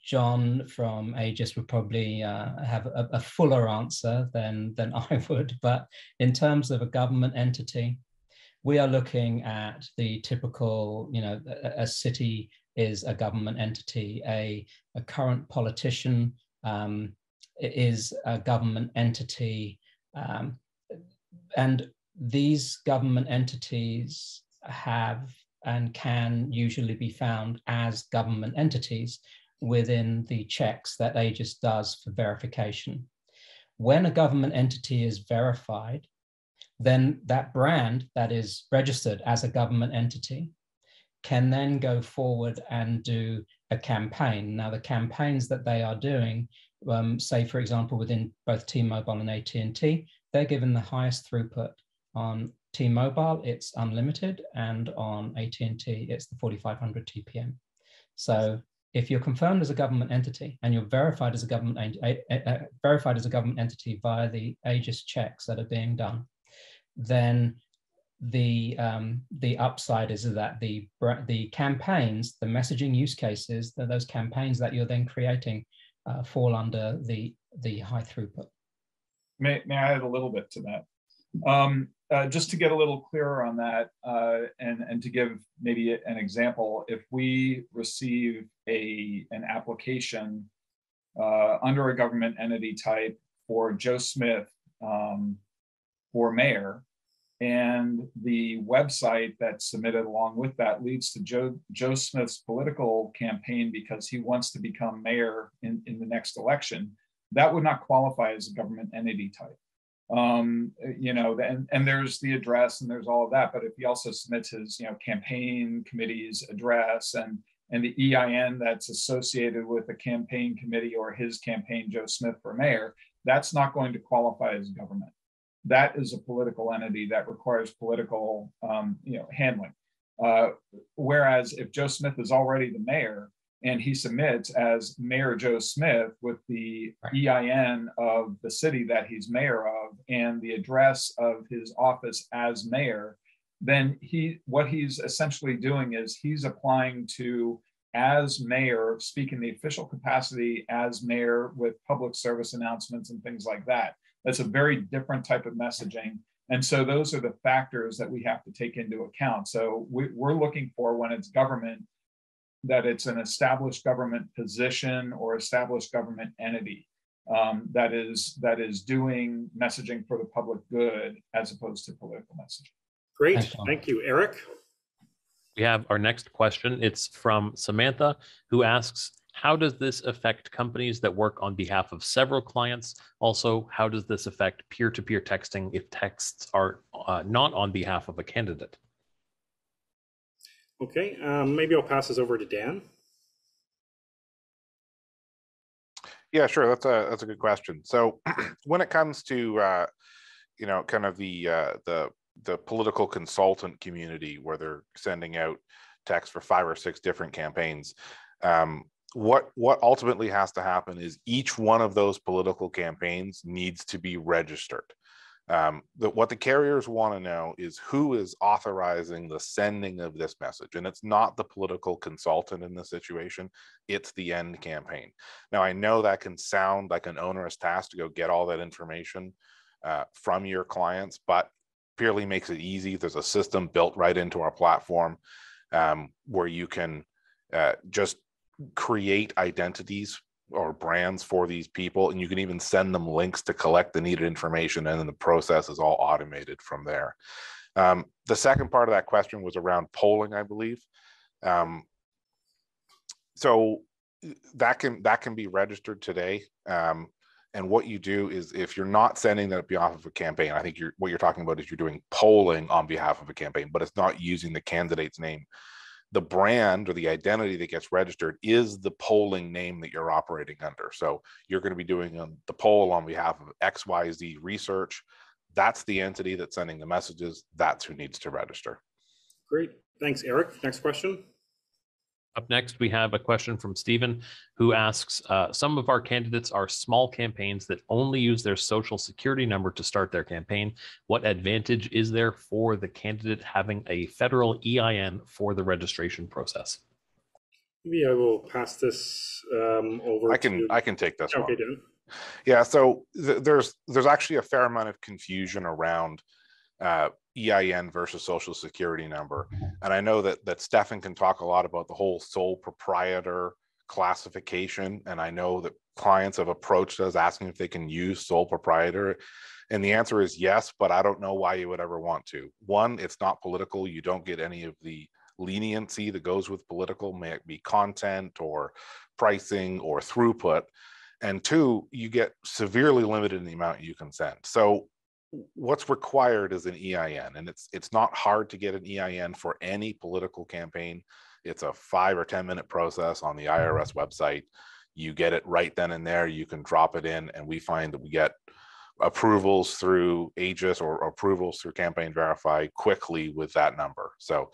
John from Aegis would probably have a fuller answer than I would, but in terms of a government entity, we are looking at the typical, a city is a government entity, a current politician is a government entity, and these government entities have and can usually be found as government entities within the checks that Aegis does for verification. When a government entity is verified, then that brand that is registered as a government entity can then go forward and do a campaign. Now, the campaigns that they are doing, say, for example, within both T-Mobile and AT&T, they're given the highest throughput. On T-Mobile, it's unlimited, and on AT&T, it's the 4500 TPM. So if you're confirmed as a government entity and you're verified as a government entity via the Aegis checks that are being done, then the upside is that the campaigns, the messaging use cases, those campaigns that you're then creating fall under the high throughput. May I add a little bit to that? Just to get a little clearer on that, and to give maybe an example, if we receive an application under a government entity type for Joe Smith for mayor, and the website that's submitted along with that leads to Joe Smith's political campaign because he wants to become mayor in the next election, that would not qualify as a government entity type. You know, and there's the address and there's all of that, but if he also submits his, you know, campaign committee's address and the EIN that's associated with the campaign committee or his campaign, Joe Smith for mayor, that's not going to qualify as government. That is a political entity that requires political, you know, handling. Whereas if Joe Smith is already the mayor and he submits as Mayor Joe Smith with the EIN of the city that he's mayor of and the address of his office as mayor, then what he's essentially doing is he's applying to, as mayor, speak in the official capacity as mayor with public service announcements and things like that. That's a very different type of messaging. And so those are the factors that we have to take into account. So we're looking for, when it's government, that it's an established government position or established government entity that is doing messaging for the public good as opposed to political messaging. Great, thank you. Eric? We have our next question. It's from Samantha, who asks, how does this affect companies that work on behalf of several clients? Also, how does this affect peer-to-peer texting if texts are not on behalf of a candidate? Okay, maybe I'll pass this over to Dan. Yeah, sure. That's a good question. So when it comes to you know, kind of the political consultant community where they're sending out text for 5 or 6 different campaigns, what ultimately has to happen is each one of those political campaigns needs to be registered. What the carriers want to know is who is authorizing the sending of this message. And it's not the political consultant in this situation, it's the end campaign. Now, I know that can sound like an onerous task to go get all that information from your clients, but Peerly makes it easy. There's a system built right into our platform where you can just create identities or brands for these people, and you can even send them links to collect the needed information, and then the process is all automated from there. The second part of that question was around polling, I believe. So that can be registered today. And what you do is, if you're not sending that on behalf of a campaign, I think what you're talking about is you're doing polling on behalf of a campaign, but it's not using the candidate's name. The brand or the identity that gets registered is the polling name that you're operating under. So you're going to be doing the poll on behalf of XYZ Research. That's the entity that's sending the messages. That's who needs to register. Great. Thanks, Eric. Next question. Up next, we have a question from Stephen, who asks, some of our candidates are small campaigns that only use their social security number to start their campaign. What advantage is there for the candidate having a federal EIN for the registration process? Maybe I will pass this over. I can take this one. Okay, Dan. Yeah, so there's actually a fair amount of confusion around EIN versus social security number. And I know that Stefan can talk a lot about the whole sole proprietor classification. And I know that clients have approached us asking if they can use sole proprietor. And the answer is yes, but I don't know why you would ever want to. One, it's not political. You don't get any of the leniency that goes with political, may it be content or pricing or throughput. And two, you get severely limited in the amount you can send. So what's required is an EIN, and it's not hard to get an EIN for any political campaign. It's a 5 or 10 minute process on the IRS website. You get it right then and there. You can drop it in, and we find that we get approvals through Aegis or approvals through Campaign Verify quickly with that number. So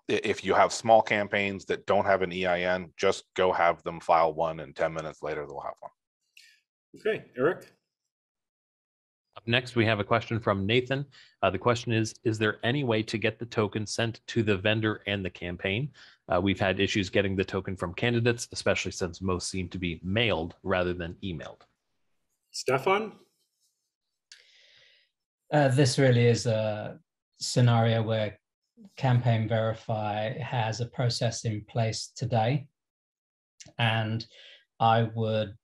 if you have small campaigns that don't have an EIN, just go have them file one, and 10 minutes later they'll have one. Okay, Eric. Up next, we have a question from Nathan. The question is there any way to get the token sent to the vendor and the campaign? We've had issues getting the token from candidates, especially since most seem to be mailed rather than emailed. Stefan? This really is a scenario where Campaign Verify has a process in place today, and I would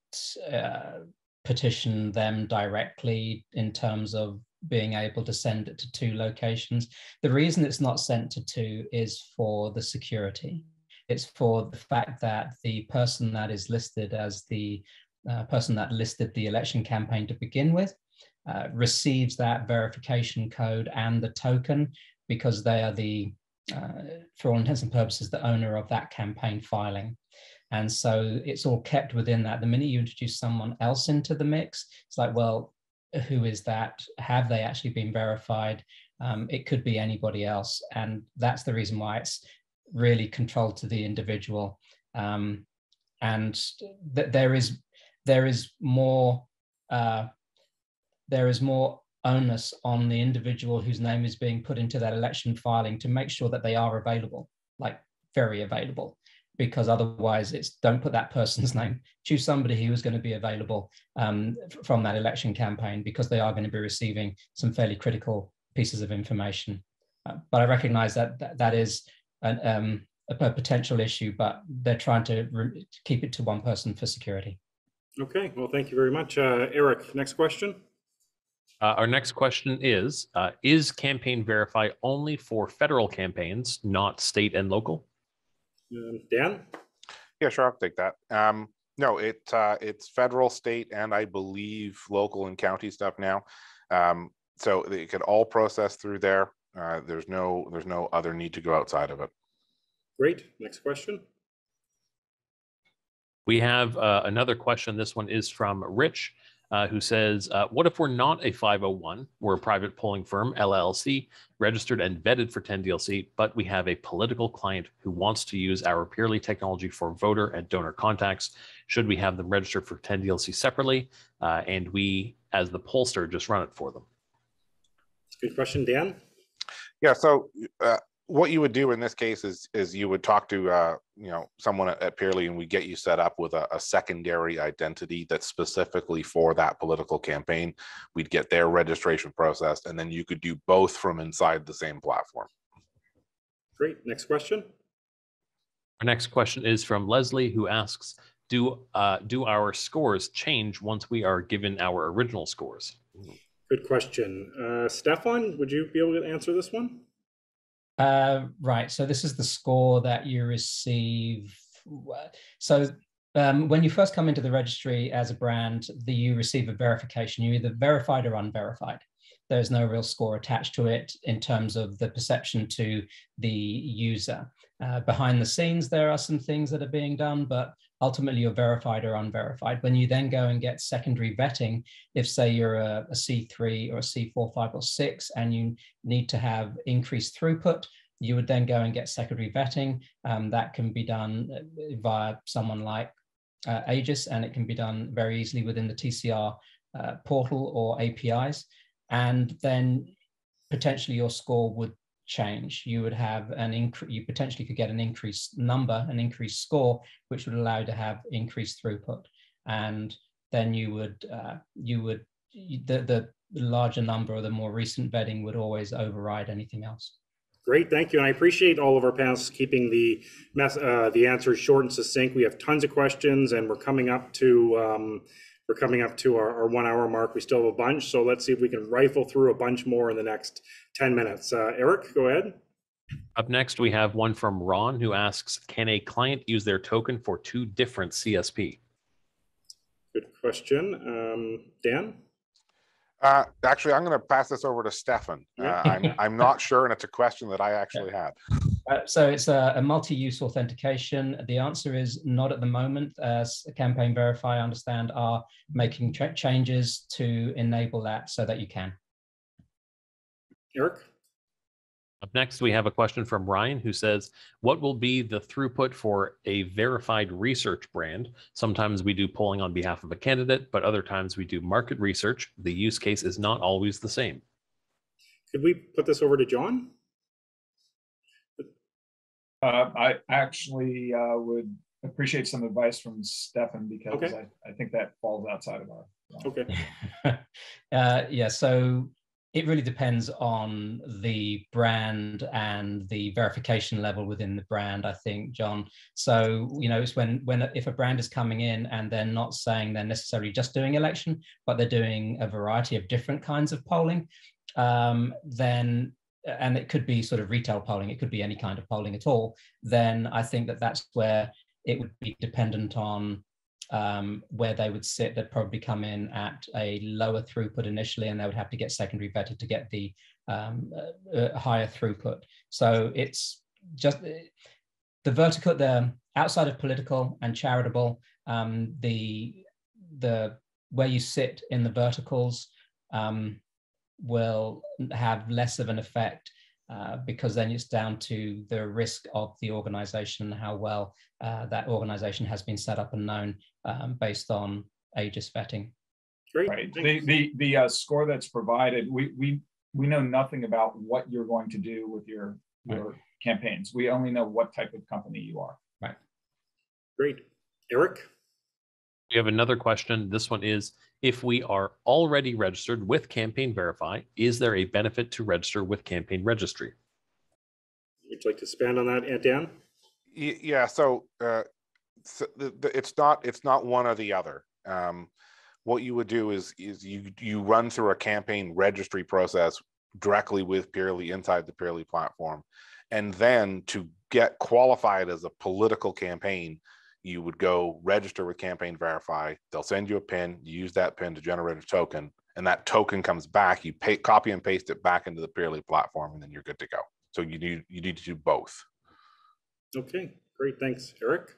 petition them directly in terms of being able to send it to 2 locations. The reason it's not sent to 2 is for the security. It's for the fact that the person that is listed as the person that listed the election campaign to begin with receives that verification code and the token, because they are the, for all intents and purposes, the owner of that campaign filing. And so it's all kept within that. The minute you introduce someone else into the mix, it's like, well, who is that? Have they actually been verified? It could be anybody else. And that's the reason why it's really controlled to the individual. And there is more onus on the individual whose name is being put into that election filing to make sure that they are available, like very available. Because otherwise it's don't put that person's name, choose somebody who is going to be available from that election campaign, because they are going to be receiving some fairly critical pieces of information. But I recognize that that is a potential issue, but they're trying to keep it to 1 person for security. Okay, well, thank you very much. Eric, next question. Our next question is Campaign Verify only for federal campaigns, not state and local? Dan? Yeah, sure, I'll take that. No, it's federal, state, and I believe local and county stuff now. So it could all process through there. There's no other need to go outside of it. Great. Next question. We have another question. This one is from Rich, who says, what if we're not a 501? We're a private polling firm, LLC, registered and vetted for 10DLC, but we have a political client who wants to use our Peerly technology for voter and donor contacts. Should we have them register for 10DLC separately? And we, as the pollster, just run it for them? Good question, Dan. Yeah, so what you would do in this case is you would talk to someone at Peerly, and we get you set up with a secondary identity that's specifically for that political campaign. We'd get their registration processed, and then you could do both from inside the same platform. Great. Next question. Our next question is from Leslie, who asks, do our scores change once we are given our original scores? Good question. Stefan, would you be able to answer this one? Right, so this is the score that you receive. So when you first come into the registry as a brand, you receive a verification. You're either verified or unverified. There's no real score attached to it in terms of the perception to the user. Behind the scenes, there are some things that are being done, but ultimately you're verified or unverified. When you then go and get secondary vetting, if say you're a C3 or a C4, 5, or 6, and you need to have increased throughput, you would then go and get secondary vetting. That can be done via someone like Aegis, and it can be done very easily within the TCR portal or APIs. And then potentially your score would change. You would have an increase, you potentially could get an increased number, an increased score, which would allow you to have increased throughput. And then the larger number or the more recent vetting would always override anything else. Great, thank you. And I appreciate all of our panelists keeping the answers short and succinct. We have tons of questions, and we're coming up to our 1 hour mark. We still have a bunch, so let's see if we can rifle through a bunch more in the next 10 minutes. Eric, go ahead. Up next, we have one from Ron, who asks, can a client use their token for 2 different CSP? Good question. Dan? Actually, I'm going to pass this over to Stefan. I'm not sure, and it's a question that I actually had. So it's a multi-use authentication. The answer is not at the moment, as Campaign Verify, I understand, are making changes to enable that so that you can. Eric? Up next, we have a question from Ryan who says, what will be the throughput for a verified research brand? Sometimes we do polling on behalf of a candidate, but other times we do market research. The use case is not always the same. Could we put this over to John? I actually would appreciate some advice from Stefan, because okay. I think that falls outside of our. Okay. Yeah, so it really depends on the brand and the verification level within the brand, I think, John. So, you know, it's if a brand is coming in and they're not saying they're necessarily just doing election, but they're doing a variety of different kinds of polling, then, and it could be sort of retail polling, it could be any kind of polling at all, then I think that that's where it would be dependent on where they would sit. They'd probably come in at a lower throughput initially, and they would have to get secondary vetted to get the higher throughput. So it's just the vertical, the outside of political and charitable, the where you sit in the verticals will have less of an effect, because then it's down to the risk of the organization, how well that organization has been set up and known based on Aegis vetting. Great. Right. The score that's provided, we know nothing about what you're going to do with your campaigns. We only know what type of company you are. Right. Great. Eric? We have another question. This one is, if we are already registered with Campaign Verify, is there a benefit to register with Campaign Registry? Would you like to expand on that, Dan? Yeah, so, it's not one or the other. What you would do is you run through a campaign registry process directly with Peerly inside the Peerly platform, and then to get qualified as a political campaign, you would go register with Campaign Verify. They'll send you a PIN. You use that PIN to generate a token, and that token comes back. You copy and paste it back into the Peerly platform, and then you're good to go. So you need to do both. Okay, great. Thanks, Eric.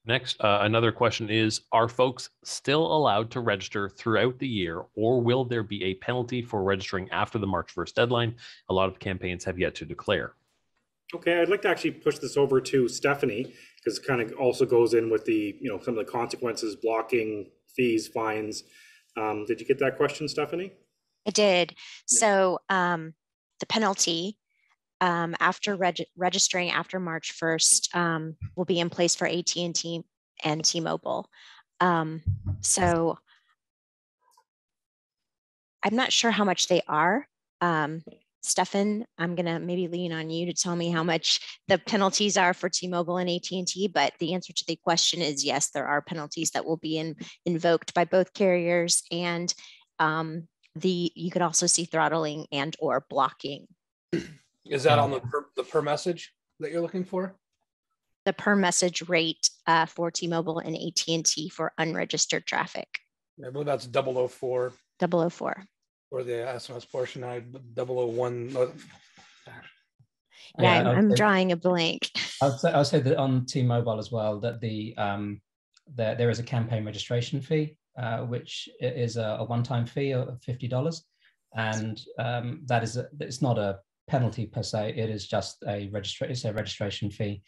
Next, another question is, are folks still allowed to register throughout the year, or will there be a penalty for registering after the March 1st deadline? A lot of campaigns have yet to declare. Okay, I'd like to actually push this over to Stephanie, because it kind of also goes in with the, some of the consequences, blocking, fees, fines. Did you get that question, Stephanie? I did. So the penalty after registering after March 1st will be in place for AT&T and T-Mobile. So I'm not sure how much they are. Stefan, I'm going to maybe lean on you to tell me how much the penalties are for T-Mobile and AT&T, but the answer to the question is yes, there are penalties that will be invoked by both carriers, and you could also see throttling and or blocking. Is that on the per message that you're looking for? The per message rate for T-Mobile and AT&T for unregistered traffic. I believe that's 004. 004. Or the SMS portion, 001. Yeah, I'm drawing a blank. I'll say that on T-Mobile as well, that there is a campaign registration fee, which is a one-time fee of $50, and it's not a penalty per se. It is just a registration fee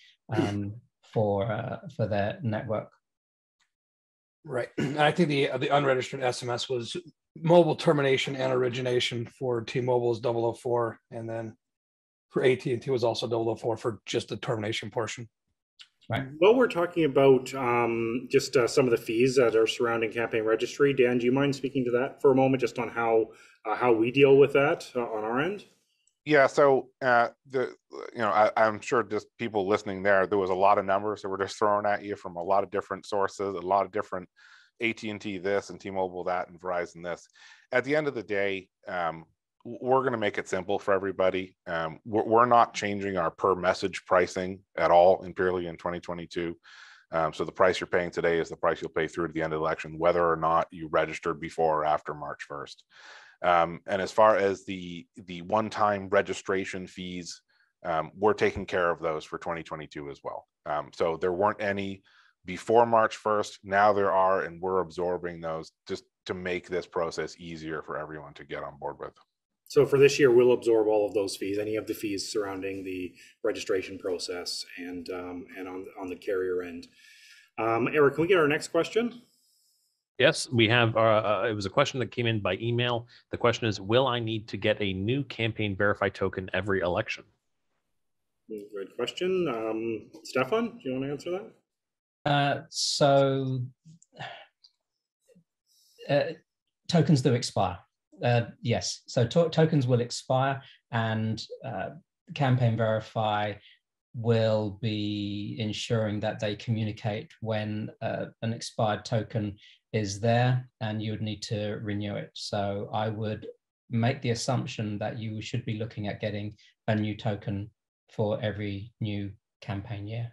for their network. Right. And I think the unregistered SMS was mobile termination and origination for T-Mobile is 004, and then for AT&T was also 004 for just the termination portion. Right. Well, we're talking about just some of the fees that are surrounding Campaign Registry. Dan, do you mind speaking to that for a moment, just on how we deal with that on our end? Yeah, so I'm sure just people listening there was a lot of numbers that were just thrown at you from a lot of different sources, a lot of different AT&T this and T-Mobile that and Verizon this. At the end of the day, we're going to make it simple for everybody. We're not changing our per message pricing at all in Peerly in 2022. So the price you're paying today is the price you'll pay through to the end of the election, whether or not you registered before or after March 1st. And as far as the one-time registration fees, we're taking care of those for 2022 as well. So there weren't any before March 1st. Now there are, and we're absorbing those just to make this process easier for everyone to get on board with. So for this year, we'll absorb all of those fees, any of the fees surrounding the registration process and on the carrier end. Eric, can we get our next question? Yes, we have. It was a question that came in by email. The question is, will I need to get a new campaign verify token every election? Good question. Stefan, do you want to answer that? Tokens do expire. Yes, so tokens will expire, and Campaign Verify will be ensuring that they communicate when an expired token is there and you would need to renew it. So I would make the assumption that you should be looking at getting a new token for every new campaign year.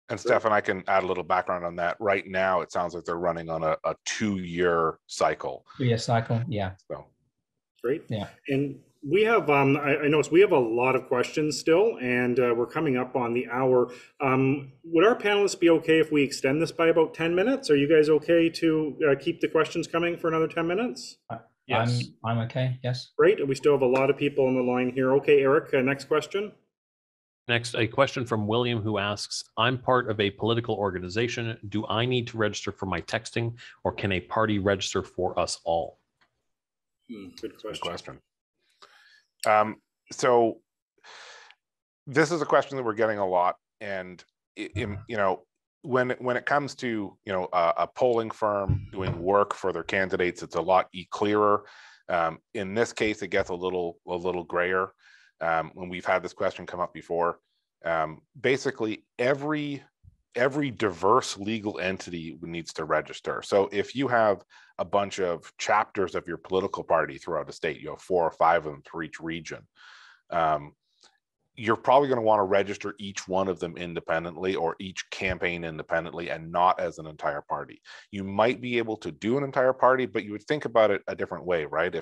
And Stefan, I can add a little background on that. Right now, it sounds like they're running on a 2-year cycle. 2-year cycle, yeah. So great. Yeah. And we have, I noticed we have a lot of questions still, and we're coming up on the hour. Would our panelists be okay if we extend this by about 10 minutes? Are you guys okay to keep the questions coming for another 10 minutes? Yes. I'm okay, yes. Great, we still have a lot of people on the line here. Okay, Eric, next question. Next, a question from William, who asks, I'm part of a political organization. Do I need to register for my texting, or can a party register for us all? Good question. Good question. So this is a question that we're getting a lot, and when it comes to a polling firm doing work for their candidates, it's a lot clearer. In this case, it gets a little grayer. When we've had this question come up before, basically every diverse legal entity needs to register. So if you have a bunch of chapters of your political party throughout a state, 4 or 5 of them for each region, you're probably going to want to register each one of them independently, or each campaign independently, and not as an entire party. You might be able to do an entire party, but you would think about it a different way, right?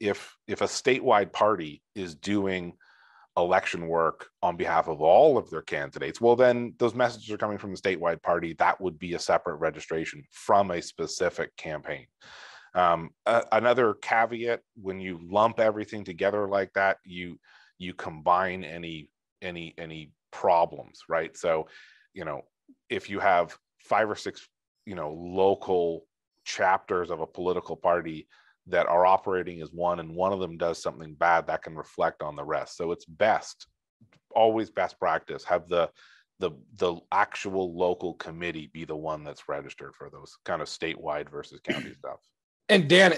If a statewide party is doing election work on behalf of all of their candidates, well, then those messages are coming from the statewide party. That would be a separate registration from a specific campaign. Another caveat, when you lump everything together like that, you combine any problems, right? So, if you have 5 or 6, local chapters of a political party that are operating as one, and one of them does something bad, that can reflect on the rest. So it's always best practice, have the actual local committee be the one that's registered for those kind of statewide versus county stuff. And Dan,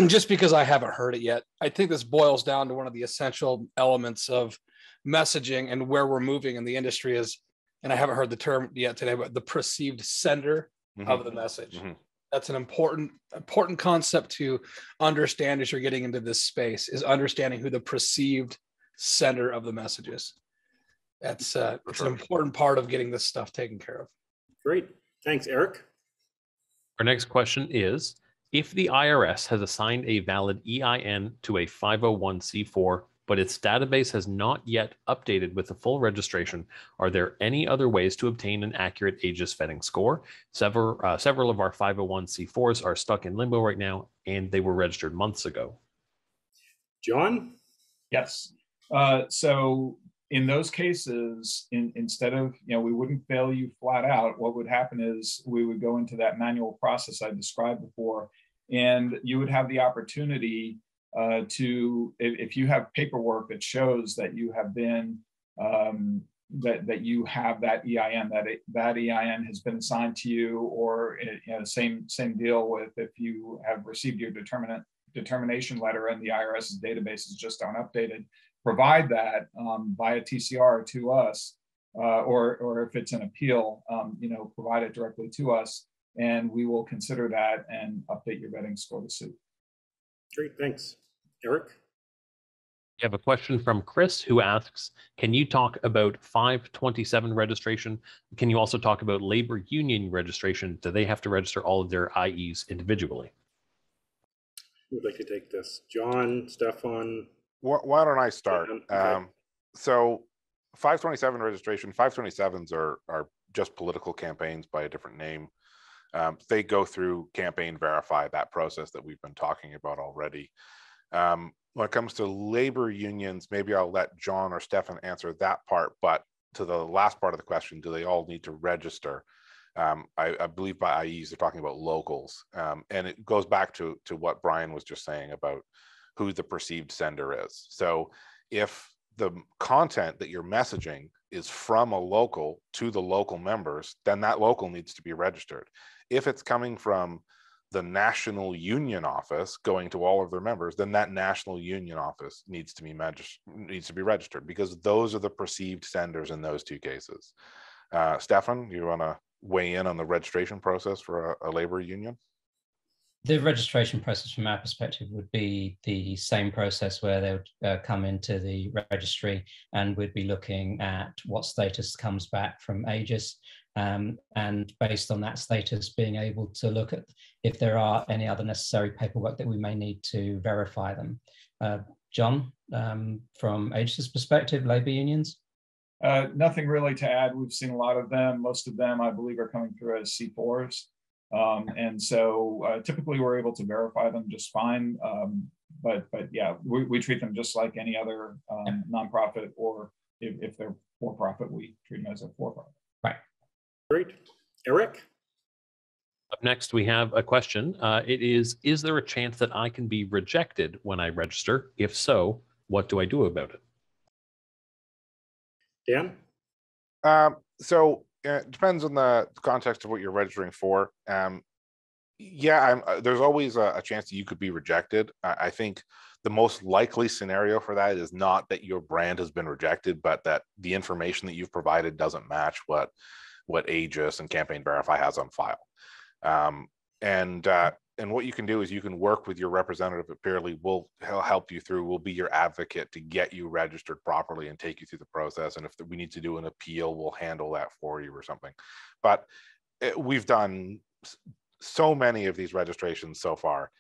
just because I haven't heard it yet, I think this boils down to one of the essential elements of messaging and where we're moving in the industry is, and I haven't heard the term yet today, but the perceived sender of the message. Mm-hmm. That's an important concept to understand as you're getting into this space, is understanding who the perceived sender of the message is. It's an important part of getting this stuff taken care of. Great. Thanks, Eric. Our next question is, if the IRS has assigned a valid EIN to a 501c4, but its database has not yet updated with a full registration, are there any other ways to obtain an accurate Aegis vetting score? Several of our 501c4s are stuck in limbo right now, and they were registered months ago. John? Yes. So in those cases, instead of, we wouldn't fail you flat out. What would happen is we would go into that manual process I described before, and you would have the opportunity to, if you have paperwork that shows that you have been, that you have that EIN, that EIN has been assigned to you, or same deal with if you have received your determination letter and the IRS's database is just unupdated, provide that via TCR to us, or if it's an appeal, provide it directly to us, and we will consider that and update your vetting score to suit. Great, thanks. Eric? We have a question from Chris who asks, can you talk about 527 registration? Can you also talk about labor union registration? Do they have to register all of their IEs individually? Who would like to take this? John, Stefan? Why don't I start? Okay. So 527 registration, 527s are just political campaigns by a different name. They go through Campaign Verify, that process that we've been talking about already. When it comes to labor unions, maybe I'll let John or Stefan answer that part, but to the last part of the question, do they all need to register? I believe by IEs, they're talking about locals. And it goes back to what Brian was just saying about who the perceived sender is. So if the content that you're messaging is from a local to the local members, then that local needs to be registered. If it's coming from the national union office going to all of their members, then that national union office needs to be registered, because those are the perceived senders in those two cases. Stefan, you want to weigh in on the registration process for a labor union? The registration process from our perspective would be the same process where they would come into the registry, and we'd be looking at what status comes back from Aegis, and based on that status being able to look at if there are any other necessary paperwork that we may need to verify them. John, from Aegis's perspective, labor unions? Nothing really to add. We've seen a lot of them. Most of them, I believe, are coming through as C4s. And so typically we're able to verify them just fine. But yeah, we treat them just like any other nonprofit, or if they're for-profit, we treat them as a for-profit. Right. Great. Eric? Up next, we have a question. It is there a chance that I can be rejected when I register? If so, what do I do about it? Dan? So it depends on the context of what you're registering for. There's always a chance that you could be rejected. I think the most likely scenario for that is not that your brand has been rejected, but that the information that you've provided doesn't match what Aegis and Campaign Verify has on file. And what you can do is you can work with your representative at Peerly. He'll help you through. We'll be your advocate to get you registered properly and take you through the process. And if we need to do an appeal, we'll handle that for you or something. But we've done so many of these registrations so far.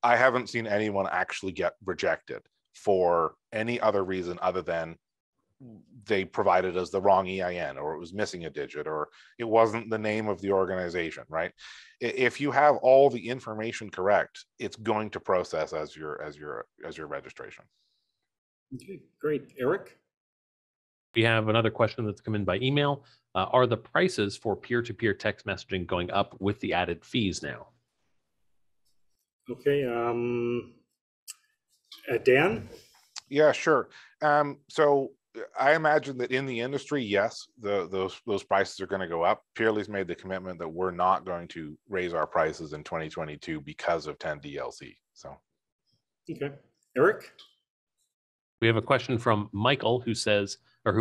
I haven't seen anyone actually get rejected for any other reason other than they provided us the wrong EIN, or it was missing a digit, or it wasn't the name of the organization, right? If you have all the information correct, it's going to process as your registration. Okay, great. Eric? We have another question that's come in by email. Are the prices for peer-to-peer text messaging going up with the added fees now? Okay, Dan? Yeah, sure. So I imagine that in the industry, yes, those prices are going to go up. Peerly's made the commitment that we're not going to raise our prices in 2022 because of 10DLC. So, okay, Eric. We have a question from Michael who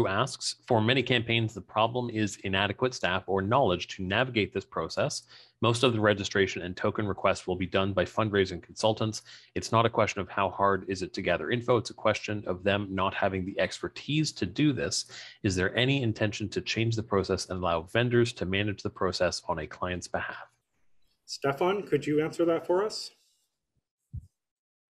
asks, for many campaigns, the problem is inadequate staff or knowledge to navigate this process. Most of the registration and token requests will be done by fundraising consultants. It's not a question of how hard is it to gather info. It's a question of them not having the expertise to do this. Is there any intention to change the process and allow vendors to manage the process on a client's behalf? Stefan, could you answer that for us?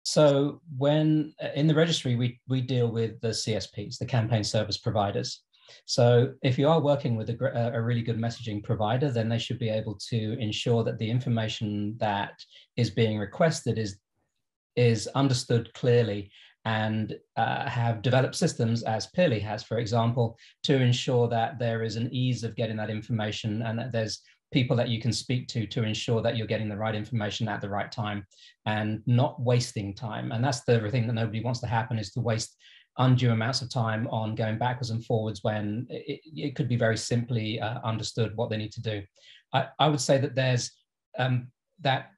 So when in the registry, we deal with the CSPs, the campaign service providers. So if you are working with a really good messaging provider, then they should be able to ensure that the information that is being requested is understood clearly, and have developed systems, as Peerly has, for example, to ensure that there is an ease of getting that information, and that there's people that you can speak to ensure that you're getting the right information at the right time and not wasting time. And that's the thing that nobody wants to happen, is to waste undue amounts of time on going backwards and forwards when it could be very simply understood what they need to do. I would say that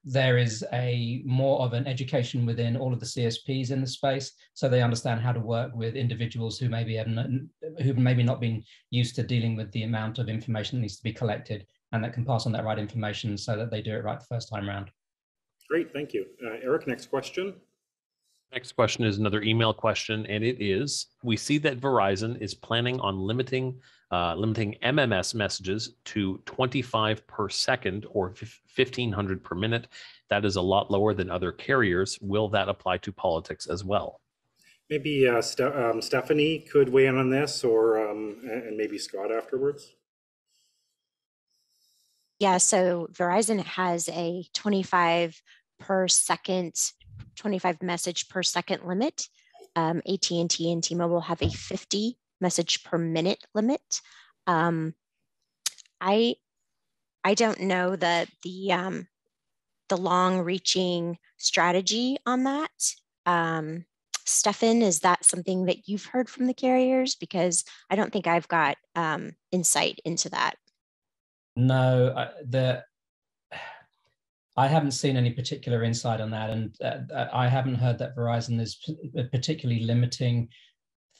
there is a more of an education within all of the CSPs in the space, so they understand how to work with individuals who maybe not been used to dealing with the amount of information that needs to be collected, and that can pass on that right information so that they do it right the first time around. Great, thank you. Eric, next question. Next question is another email question, and it is: we see that Verizon is planning on limiting MMS messages to 25 per second or 1,500 per minute. That is a lot lower than other carriers. Will that apply to politics as well? Maybe Stephanie could weigh in on this, or and maybe Scott afterwards. Yeah, so Verizon has a 25 message per second limit. AT&T and T-Mobile have a 50 message per minute limit. I don't know the long-reaching strategy on that. Stefan, is that something that you've heard from the carriers? Because I don't think I've got insight into that. No, I haven't seen any particular insight on that, and I haven't heard that Verizon is particularly limiting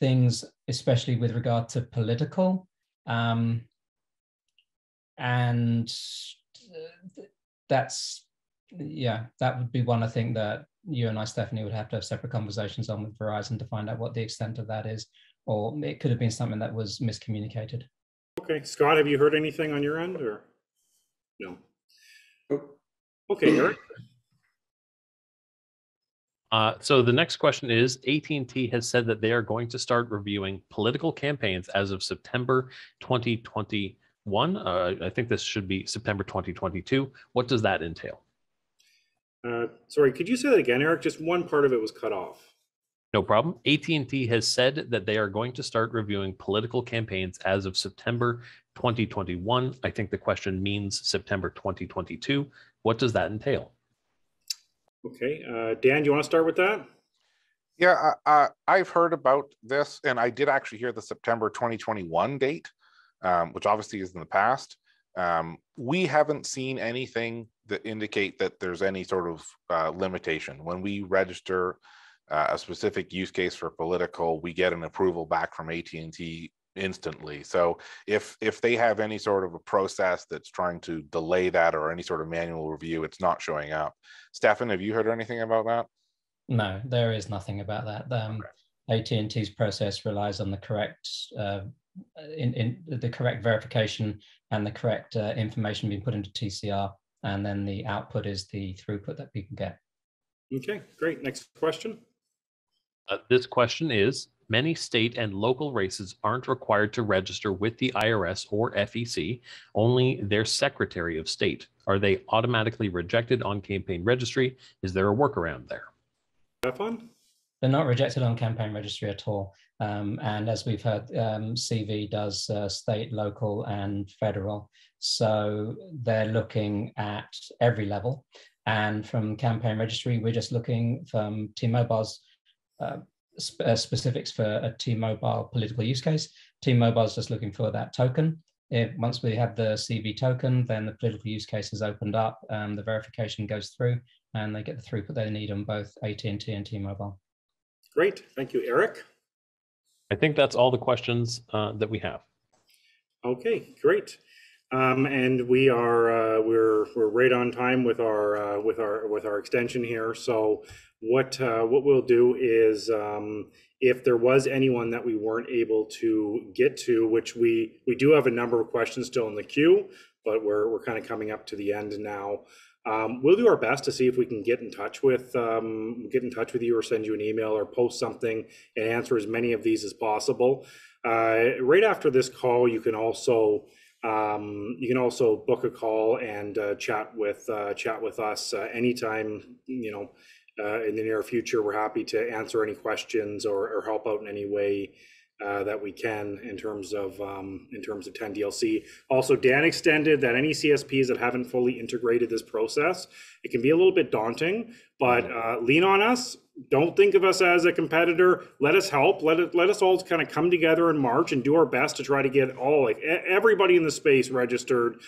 things, especially with regard to political. And that's, yeah, that would be one I think that you and I, Stephanie, would have to have separate conversations on with Verizon to find out what the extent of that is, or it could have been something that was miscommunicated. Okay, Scott, have you heard anything on your end, or no? Okay, Eric. So the next question is: AT&T has said that they are going to start reviewing political campaigns as of September 2021. I think this should be September 2022. What does that entail? Sorry, could you say that again, Eric? Just one part of it was cut off. No problem. AT&T has said that they are going to start reviewing political campaigns as of September 2021. I think the question means September 2022. What does that entail? Okay, Dan, do you want to start with that? Yeah, I've heard about this, and I did actually hear the September 2021 date, which obviously is in the past. We haven't seen anything that indicate that there's any sort of limitation. When we register a specific use case for political, we get an approval back from AT&T instantly. So if they have any sort of a process that's trying to delay that or any sort of manual review, it's not showing up. Stefan, have you heard anything about that? No, there is nothing about that. AT&T's process relies on the correct in the correct verification and the correct information being put into TCR, and then the output is the throughput that people get. Okay, great. Next question. This question is: many state and local races aren't required to register with the IRS or FEC, only their Secretary of State. Are they automatically rejected on Campaign Registry? Is there a workaround there? Stefan? They're not rejected on Campaign Registry at all. And as we've heard, CV does state, local, and federal. So they're looking at every level. And from Campaign Registry, we're just looking from T-Mobile's specifics for a T-Mobile political use case. T-Mobile is just looking for that token. Once we have the CV token, then the political use case is opened up, the verification goes through, and they get the throughput they need on both AT&T and T-Mobile. Great, thank you, Eric. I think that's all the questions that we have. Okay, great. And we are we're right on time with our extension here. So what we'll do is if there was anyone that we weren't able to get to, which we do have a number of questions still in the queue, but we're kind of coming up to the end now. We'll do our best to see if we can get in touch with you or send you an email or post something and answer as many of these as possible. Right after this call, you can also book a call and chat with us anytime. In the near future, we're happy to answer any questions or help out in any way that we can in terms of 10DLC. Also, Dan extended that any CSPs that haven't fully integrated this process, it can be a little bit daunting, but lean on us. Don't think of us as a competitor. Let us help. Let us all kind of come together in March and do our best to try to get everybody in the space registered.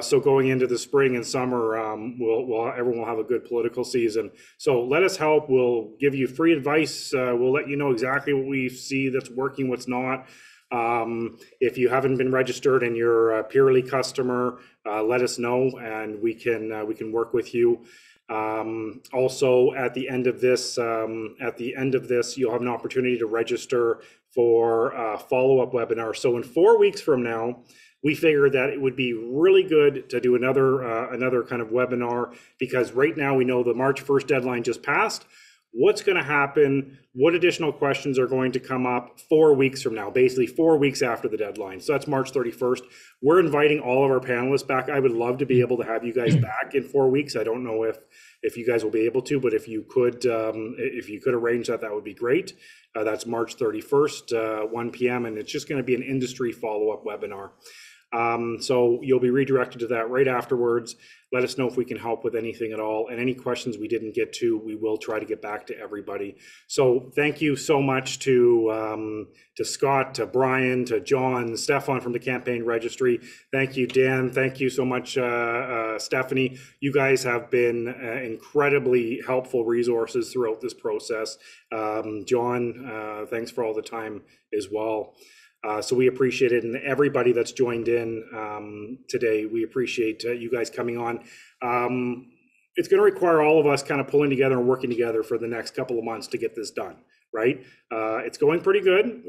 So going into the spring and summer, everyone will have a good political season. So let us help. We'll give you free advice. We'll let you know exactly what we see that's working, what's not. If you haven't been registered and you're a Peerly customer, let us know and we can work with you. Also, at the end of this, you'll have an opportunity to register for a follow-up webinar. So in 4 weeks from now, we figured that it would be really good to do another kind of webinar, because right now we know the March 1st deadline just passed. What's going to happen? What additional questions are going to come up 4 weeks from now, basically 4 weeks after the deadline? So that's March 31st. We're inviting all of our panelists back. I would love to be able to have you guys back in 4 weeks. I don't know if you guys will be able to, but if you could arrange that, that would be great. That's March 31st, 1 p.m. And it's just going to be an industry follow-up webinar. So you'll be redirected to that right afterwards. Let us know if we can help with anything at all, and any questions we didn't get to, we will try to get back to everybody. So thank you so much to Scott, to Brian, to John, Stefan from the Campaign Registry. Thank you, Dan. Thank you so much, Stephanie. You guys have been incredibly helpful resources throughout this process. John, thanks for all the time as well. So we appreciate it, and everybody that's joined in today, we appreciate you guys coming on. It's going to require all of us kind of pulling together and working together for the next couple of months to get this done, right? It's going pretty good.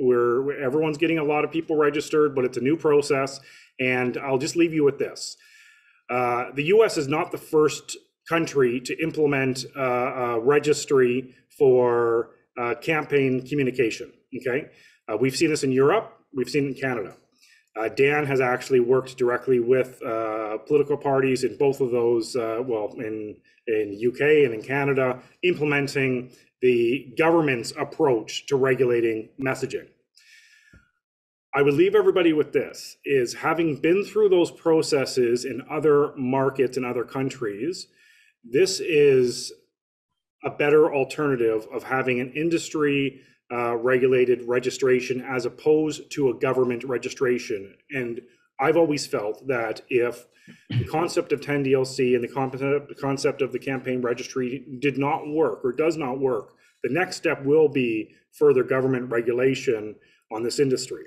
Everyone's getting a lot of people registered, but it's a new process. And I'll just leave you with this. The US is not the first country to implement a registry for campaign communication, okay? We've seen this in Europe. We've seen it in Canada. Dan has actually worked directly with political parties in both of those, in UK and in Canada, implementing the government's approach to regulating messaging. I would leave everybody with this, is having been through those processes in other markets and other countries, this is a better alternative of having an industry regulated registration as opposed to a government registration. And I've always felt that if the concept of 10DLC and the concept of the campaign registry did not work or does not work, the next step will be further government regulation on this industry.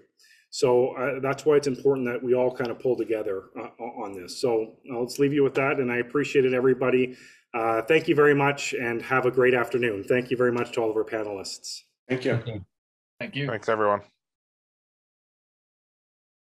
So that's why it's important that we all kind of pull together on this. So let's leave you with that. And I appreciate it, everybody. Thank you very much, and have a great afternoon. Thank you very much to all of our panelists. Thank you. Thank you. Thanks, everyone.